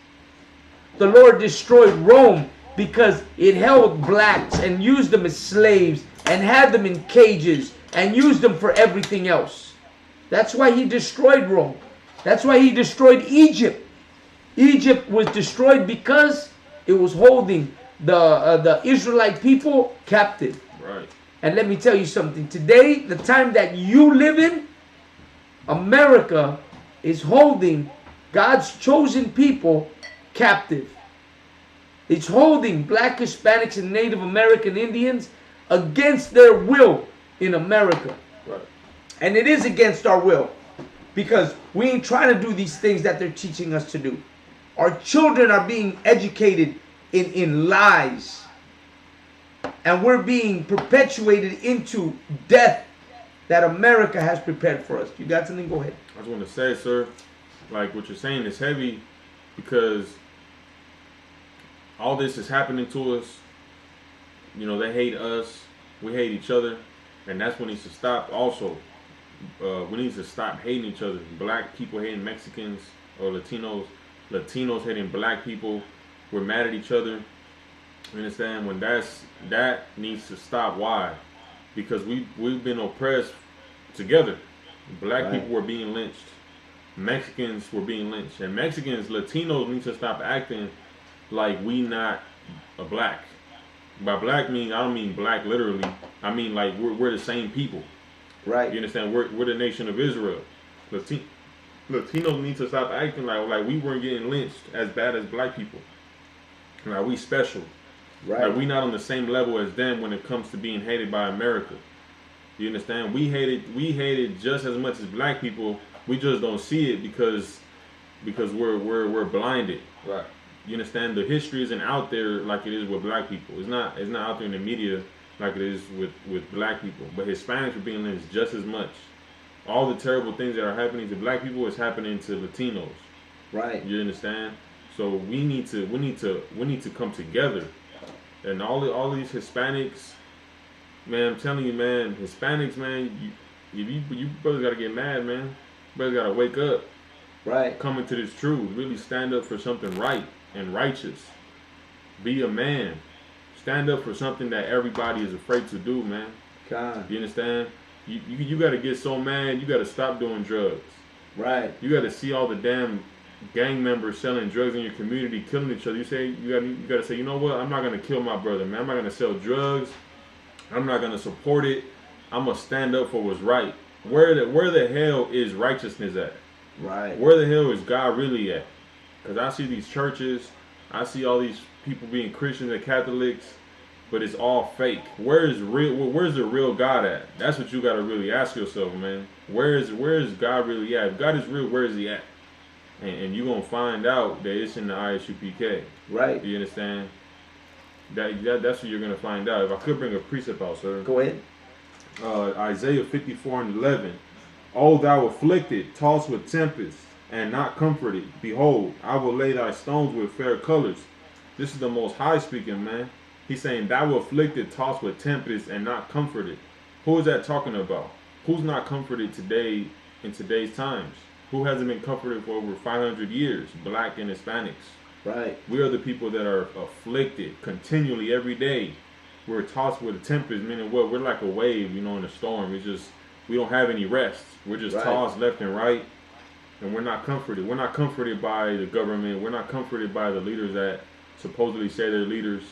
Speaker 1: The Lord destroyed Rome because it held blacks and used them as slaves and had them in cages and used them for everything else. That's why he destroyed Rome. That's why he destroyed Egypt. Egypt was destroyed because it was holding the Israelite people captive.
Speaker 2: Right.
Speaker 1: And let me tell you something. Today, the time that you live in, America is holding God's chosen people captive. It's holding Black, Hispanics, and Native American Indians against their will in America.
Speaker 2: Right.
Speaker 1: And it is against our will. Because we ain't trying to do these things that they're teaching us to do. Our children are being educated in lies. And we're being perpetuated into death that America has prepared for us. You got something? Go ahead.
Speaker 2: I just want to say, sir, like what you're saying is heavy because all this is happening to us. You know, they hate us. We hate each other. And that's what needs to stop also. We need to stop hating each other. Black people hating Mexicans or Latinos. Latinos hating black people. We're mad at each other. You understand? When that needs to stop. Why? Because we've been oppressed together. Black people were being lynched. Mexicans were being lynched. And Mexicans, Latinos need to stop acting like we not a black. By black mean, I don't mean black literally. I mean like we're the same people.
Speaker 1: Right.
Speaker 2: You understand? We're the nation of Israel. Latinos need to stop acting like we weren't getting lynched as bad as black people. Like we special.
Speaker 1: Right.
Speaker 2: Like we not on the same level as them when it comes to being hated by America. You understand? We hated just as much as black people. We just don't see it because we're blinded.
Speaker 4: Right.
Speaker 2: You understand? The history isn't out there like it is with black people. It's not out there in the media like it is with black people. But Hispanics are being lynched just as much. All the terrible things that are happening to black people is happening to Latinos.
Speaker 1: Right.
Speaker 2: You understand? So we need to come together. And all these Hispanics, man, I'm telling you, man, Hispanics, man, you brothers gotta get mad, man. Brothers gotta wake up.
Speaker 1: Right.
Speaker 2: Come into this truth. Really stand up for something right and righteous. Be a man. Stand up for something that everybody is afraid to do, man.
Speaker 1: God.
Speaker 2: You understand? You got to get so mad. You got to stop doing drugs.
Speaker 1: Right.
Speaker 2: You got to see all the damn gang members selling drugs in your community, killing each other. You got to say, you know what? I'm not gonna kill my brother, man. I'm not gonna sell drugs. I'm not gonna support it. I'm gonna stand up for what's right. Where the hell is righteousness at?
Speaker 1: Right.
Speaker 2: Where the hell is God really at? Because I see these churches, I see all these people being Christians and Catholics, but it's all fake. Where's the real God at? That's what you got to really ask yourself, man. Where is God really at? If God is real, where is he at? And you're going to find out that it's in the ISUPK.
Speaker 1: Right.
Speaker 2: You understand? That's what you're going to find out. If I could bring a precept out, sir.
Speaker 1: Go ahead.
Speaker 2: Isaiah 54:11. O thou afflicted, tossed with tempest, and not comforted, behold, I will lay thy stones with fair colors. This is the Most High speaking, man. He's saying, thou afflicted, tossed with tempest, and not comforted. Who is that talking about? Who's not comforted today in today's times? Who hasn't been comforted for over 500 years? Black and Hispanics.
Speaker 1: Right.
Speaker 2: We are the people that are afflicted continually every day. We're tossed with a tempest, meaning what? We're like a wave, in a storm. It's just, we don't have any rest. We're just tossed left and right, and we're not comforted. We're not comforted by the government. We're not comforted by the leaders that supposedly say they're leaders.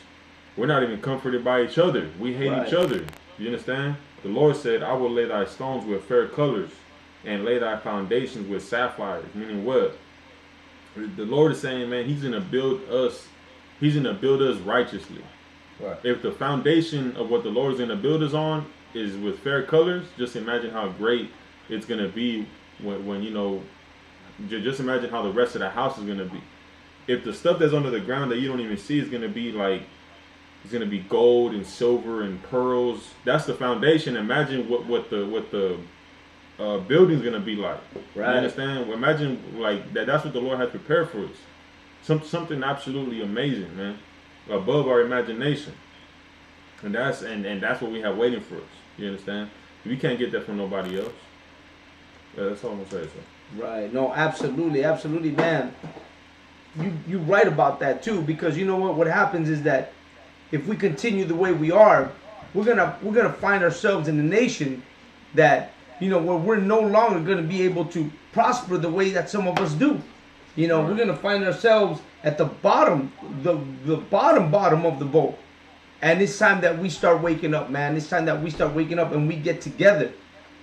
Speaker 2: We're not even comforted by each other. We hate each other. You understand? The Lord said, I will lay thy stones with fair colors and lay thy foundations with sapphires. Meaning what? The Lord is saying, man, he's going to build us. He's going to build us righteously.
Speaker 4: Right.
Speaker 2: If the foundation of what the Lord is going to build us on is with fair colors, just imagine how great it's going to be when just imagine how the rest of the house is going to be. If the stuff that's under the ground that you don't even see is going to be like, it's going to be gold and silver and pearls, that's the foundation. Imagine what the building's going to be like.
Speaker 1: Right.
Speaker 2: You understand? Imagine like that's what the Lord has prepared for us. Something absolutely amazing, man, above our imagination. And that's what we have waiting for us. You understand? We can't get that from nobody else. Yeah, that's all I'm gonna say, sir.
Speaker 1: Right. No, absolutely, man. You right about that too, because you know what happens is that if we continue the way we are, we're gonna find ourselves in a nation that where we're no longer gonna be able to prosper the way that some of us do. We're gonna find ourselves at the bottom, the bottom of the boat. And it's time that we start waking up, man. It's time that we start waking up and we get together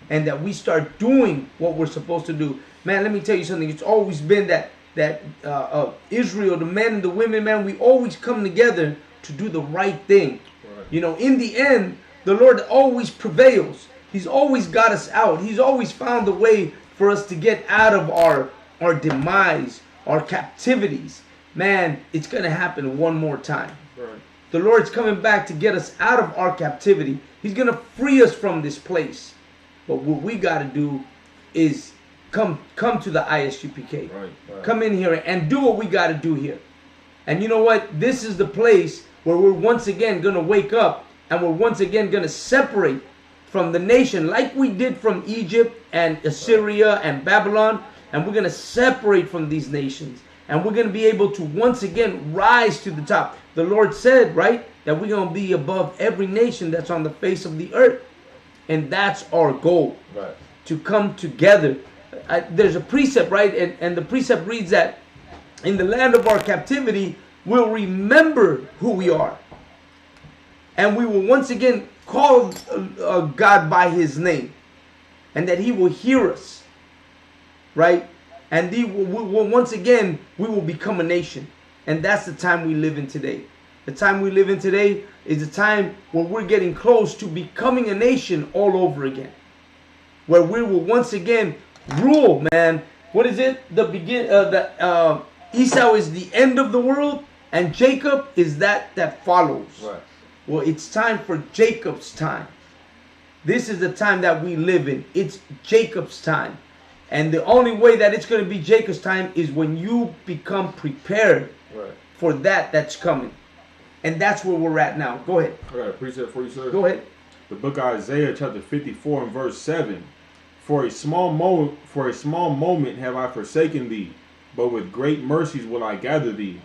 Speaker 1: and that we start doing what we're supposed to do. Man, let me tell you something. It's always been that Israel, the men and the women, man, we always come together to do the right thing. Right. In the end, the Lord always prevails. He's always got us out. He's always found a way for us to get out of our demise, our captivities. Man, it's going to happen one more time.
Speaker 2: Right.
Speaker 1: The Lord's coming back to get us out of our captivity. He's going to free us from this place. But what we got to do is come to the ISUPK.
Speaker 2: Right.
Speaker 1: Come in here and do what we got to do here. And you know what? This is the place where we're once again going to wake up and we're once again going to separate from the nation like we did from Egypt and Assyria and Babylon. And we're going to separate from these nations. And we're going to be able to once again rise to the top. The Lord said, right, that we're going to be above every nation that's on the face of the earth. And that's our goal.
Speaker 4: Right.
Speaker 1: To come together. There's a precept, right? And the precept reads that in the land of our captivity, we'll remember who we are. And we will once again call God by his name. And that he will hear us. Right? And once again, we will become a nation. And that's the time we live in today. The time we live in today is the time where we're getting close to becoming a nation all over again. Where we will once again rule, man. What is it? Esau is the end of the world, and Jacob is that follows.
Speaker 4: Right.
Speaker 1: Well, it's time for Jacob's time. This is the time that we live in. It's Jacob's time. And the only way that it's going to be Jacob's time is when you become prepared for that's coming. And that's where we're at now. Go ahead.
Speaker 2: I got a precept for you, sir.
Speaker 1: Go ahead.
Speaker 2: The book of Isaiah, chapter 54 and verse 7. For a small moment have I forsaken thee, but with great mercies will I gather thee.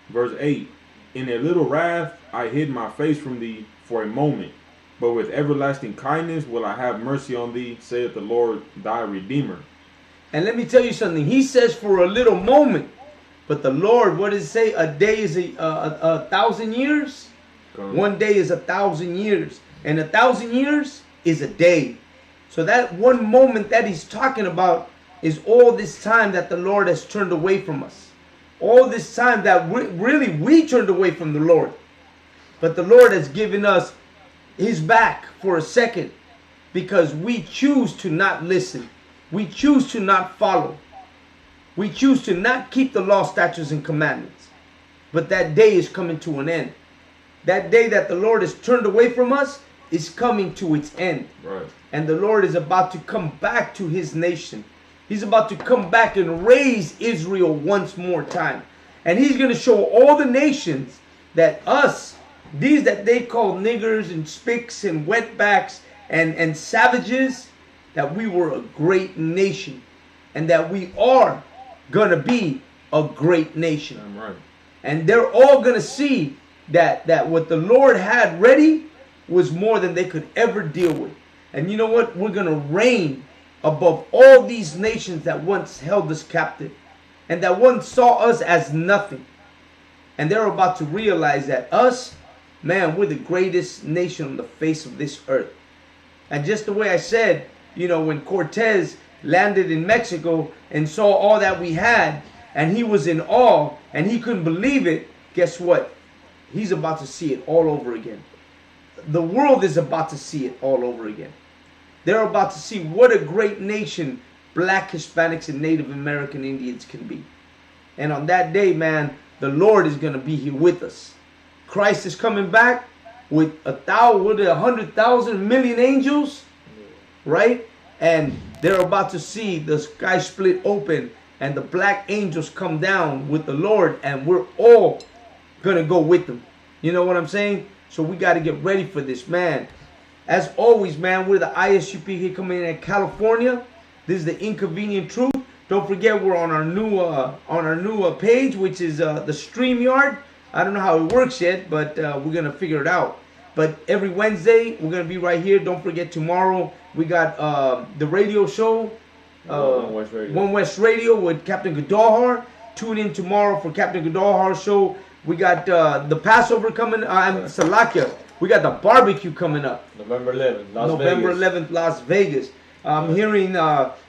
Speaker 2: Verse 8. In a little wrath I hid my face from thee for a moment, but with everlasting kindness will I have mercy on thee, saith the Lord thy Redeemer.
Speaker 1: And let me tell you something. He says for a little moment. But the Lord, what does it say? A day is a 1,000 years. One day is 1,000 years. And 1,000 years is a day. So that one moment that he's talking about is all this time that the Lord has turned away from us. All this time that we turned away from the Lord. But the Lord has given us his back for a second. Because we choose to not listen. We choose to not follow. We choose to not keep the law, statutes, and commandments. But that day is coming to an end. That day that the Lord has turned away from us is coming to its end.
Speaker 2: Right.
Speaker 1: And the Lord is about to come back to his nation. He's about to come back and raise Israel once more time. And he's going to show all the nations that us, these that they call niggers and spicks and wetbacks and savages, that we were a great nation. And that we are gonna be a great nation.
Speaker 2: I'm right.
Speaker 1: And they're all gonna see that what the Lord had ready was more than they could ever deal with. And you know what? We're gonna reign above all these nations that once held us captive and that once saw us as nothing. And they're about to realize that us, man, we're the greatest nation on the face of this earth. And just the way I said, you know, when Cortez landed in Mexico and saw all that we had, and he was in awe and he couldn't believe it, guess what? He's about to see it all over again. The world is about to see it all over again. They're about to see what a great nation Black, Hispanics, and Native American Indians can be. And on that day, man, the Lord is going to be here with us. Christ is coming back with 100,000 million angels, right? And they're about to see the sky split open and the black angels come down with the Lord, and we're all going to go with them. You know what I'm saying? So we got to get ready for this, man. As always, man, we're the I.S.U.P.K coming in California. This is the Inconvenient Truth. Don't forget, we're on our new page, which is the StreamYard. I don't know how it works yet, but we're going to figure it out. But every Wednesday, we're going to be right here. Don't forget, tomorrow, we got the radio show, One West Radio with Captain Gadalhar. Tune in tomorrow for Captain Gadalhar's show. We got the Passover coming, Salakia. We got the barbecue coming up.
Speaker 4: November 11th, Las
Speaker 1: November
Speaker 4: Vegas.
Speaker 1: 11th, Las Vegas. I'm hearing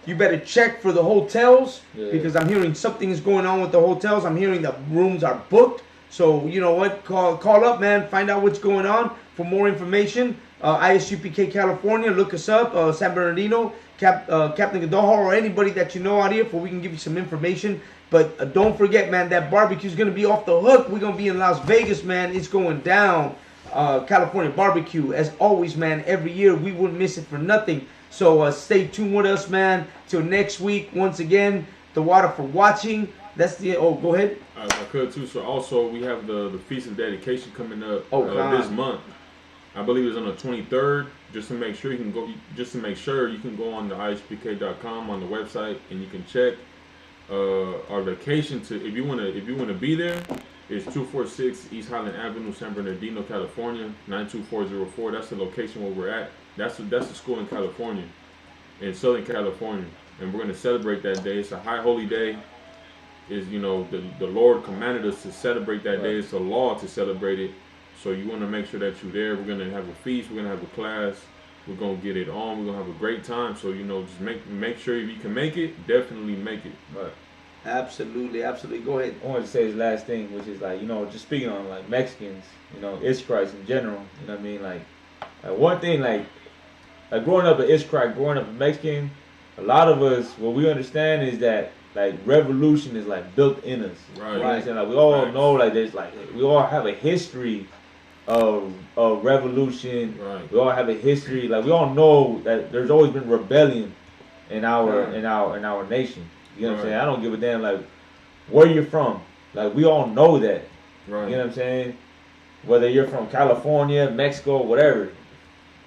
Speaker 1: you better check for the hotels because I'm hearing something is going on with the hotels. I'm hearing the rooms are booked. So, you know what? Call up, man. Find out what's going on. For more information, ISUPK California. Look us up. San Bernardino, Captain Gadalhar, or anybody that you know out here, for we can give you some information. But don't forget, man, that barbecue is going to be off the hook. We're going to be in Las Vegas, man. It's going down. California barbecue. As always, man, every year we wouldn't miss it for nothing. So stay tuned with us, man. Till next week. Once again, the water for watching. That's the go ahead.
Speaker 2: I could too. So also we have the feast of dedication coming up this month. I believe it's on the 23rd. Just to make sure you can go. Just to make sure you can go on the ISUPK.com on the website and you can check our location to if you wanna be there. It's 246 East Highland Avenue, San Bernardino, California, 92404. That's the location where we're at. That's the school in California, in Southern California, and we're gonna celebrate that day. It's a high holy day. Is the Lord commanded us to celebrate that day. It's a law to celebrate it. So you want to make sure that you're there. We're gonna have a feast. We're gonna have a class. We're gonna get it on. We're gonna have a great time. So just make sure if you can make it, definitely make it.
Speaker 4: Right.
Speaker 1: Absolutely. Go ahead.
Speaker 4: I wanted to say his last thing, which is like, just speaking on like Mexicans, Israelites in general, you know what I mean? Like one thing, like growing up an Israelite, growing up a Mexican, a lot of us, what we understand is that like revolution is like built in us.
Speaker 2: Right.
Speaker 4: You know what I'm saying? Like we all know, like there's like we all have a history of revolution.
Speaker 2: Right.
Speaker 4: We all have a history. Like we all know that there's always been rebellion in our nation. You know what I'm saying? I don't give a damn like where you're from. Like we all know that.
Speaker 2: Right.
Speaker 4: You know what I'm saying? whether you're from California, Mexico, whatever,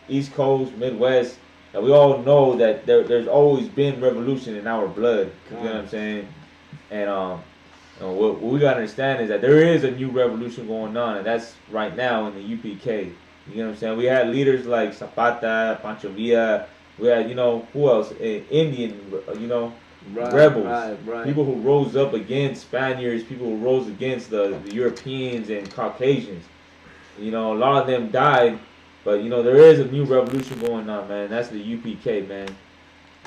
Speaker 4: East Coast, Midwest, and we all know that there's always been revolution in our blood. You know what I'm saying? And what we gotta understand is that there is a new revolution going on, and that's right now in the UPK. You know what I'm saying? We had leaders like Zapata, Pancho Villa. We had, you know, who else? Indian, you know, rebels. People who rose up against Spaniards, people who rose against the Europeans and Caucasians. You know, a lot of them died, but, you know, there is a new revolution going on, man. That's the UPK, man.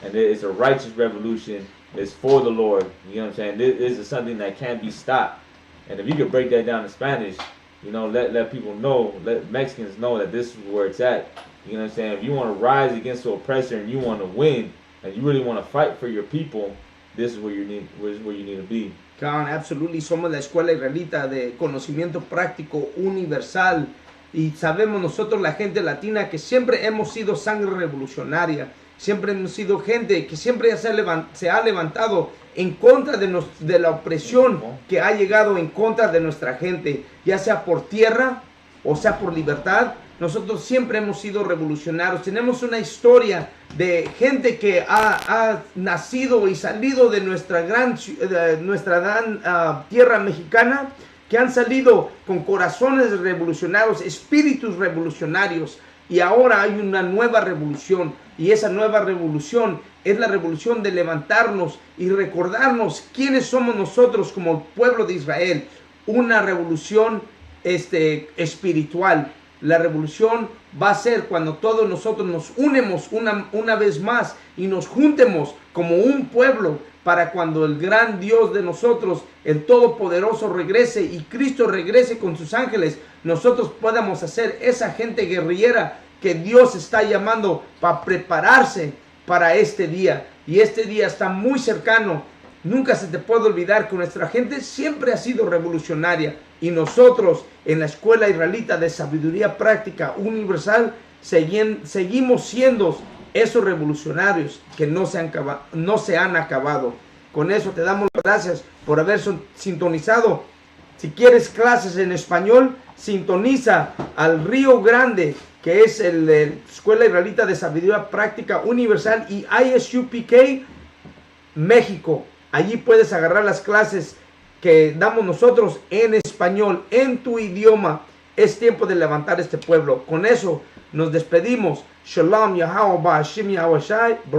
Speaker 4: And it's a righteous revolution. It's for the Lord. You know what I'm saying? This is something that can't be stopped. And if you could break that down in Spanish, you know, let people know, let Mexicans know that this is where it's at. You know what I'm saying? If you want to rise against the oppressor and you want to win, and you really want to fight for your people, this is where you need to be.
Speaker 1: Con, absolutely, somos la escuela israelita de conocimiento práctico universal y sabemos nosotros, la gente latina, que siempre hemos sido sangre revolucionaria, siempre hemos sido gente que siempre se ha levantado en contra de la opresión que ha llegado en contra de nuestra gente, ya sea por tierra o sea por libertad. Nosotros siempre hemos sido revolucionarios. Tenemos una historia de gente que ha nacido y salido de nuestra gran tierra mexicana, que han salido con corazones revolucionarios, espíritus revolucionarios, y ahora hay una nueva revolución, y esa nueva revolución es la revolución de levantarnos y recordarnos quiénes somos nosotros como pueblo de Israel. Una revolución espiritual. La revolución va a ser cuando todos nosotros nos unemos una vez más y nos juntemos como un pueblo, para cuando el gran Dios de nosotros, el Todopoderoso, regrese y Cristo regrese con sus ángeles, nosotros podamos hacer esa gente guerrillera que Dios está llamando para prepararse para este día. Y este día está muy cercano. Nunca se te puede olvidar que nuestra gente siempre ha sido revolucionaria, y nosotros en la Escuela Israelita de Sabiduría Práctica Universal seguimos siendo esos revolucionarios que no se han acabado. Con eso te damos las gracias por haber sintonizado. Si quieres clases en español, sintoniza al Río Grande, que es la Escuela Israelita de Sabiduría Práctica Universal, y I.S.U.P.K. México. Allí puedes agarrar las clases que damos nosotros en español, en tu idioma. Es tiempo de levantar este pueblo. Con eso nos despedimos. Shalom, Yahweh, Ba'ashim, Yahweh Shai, Baruch.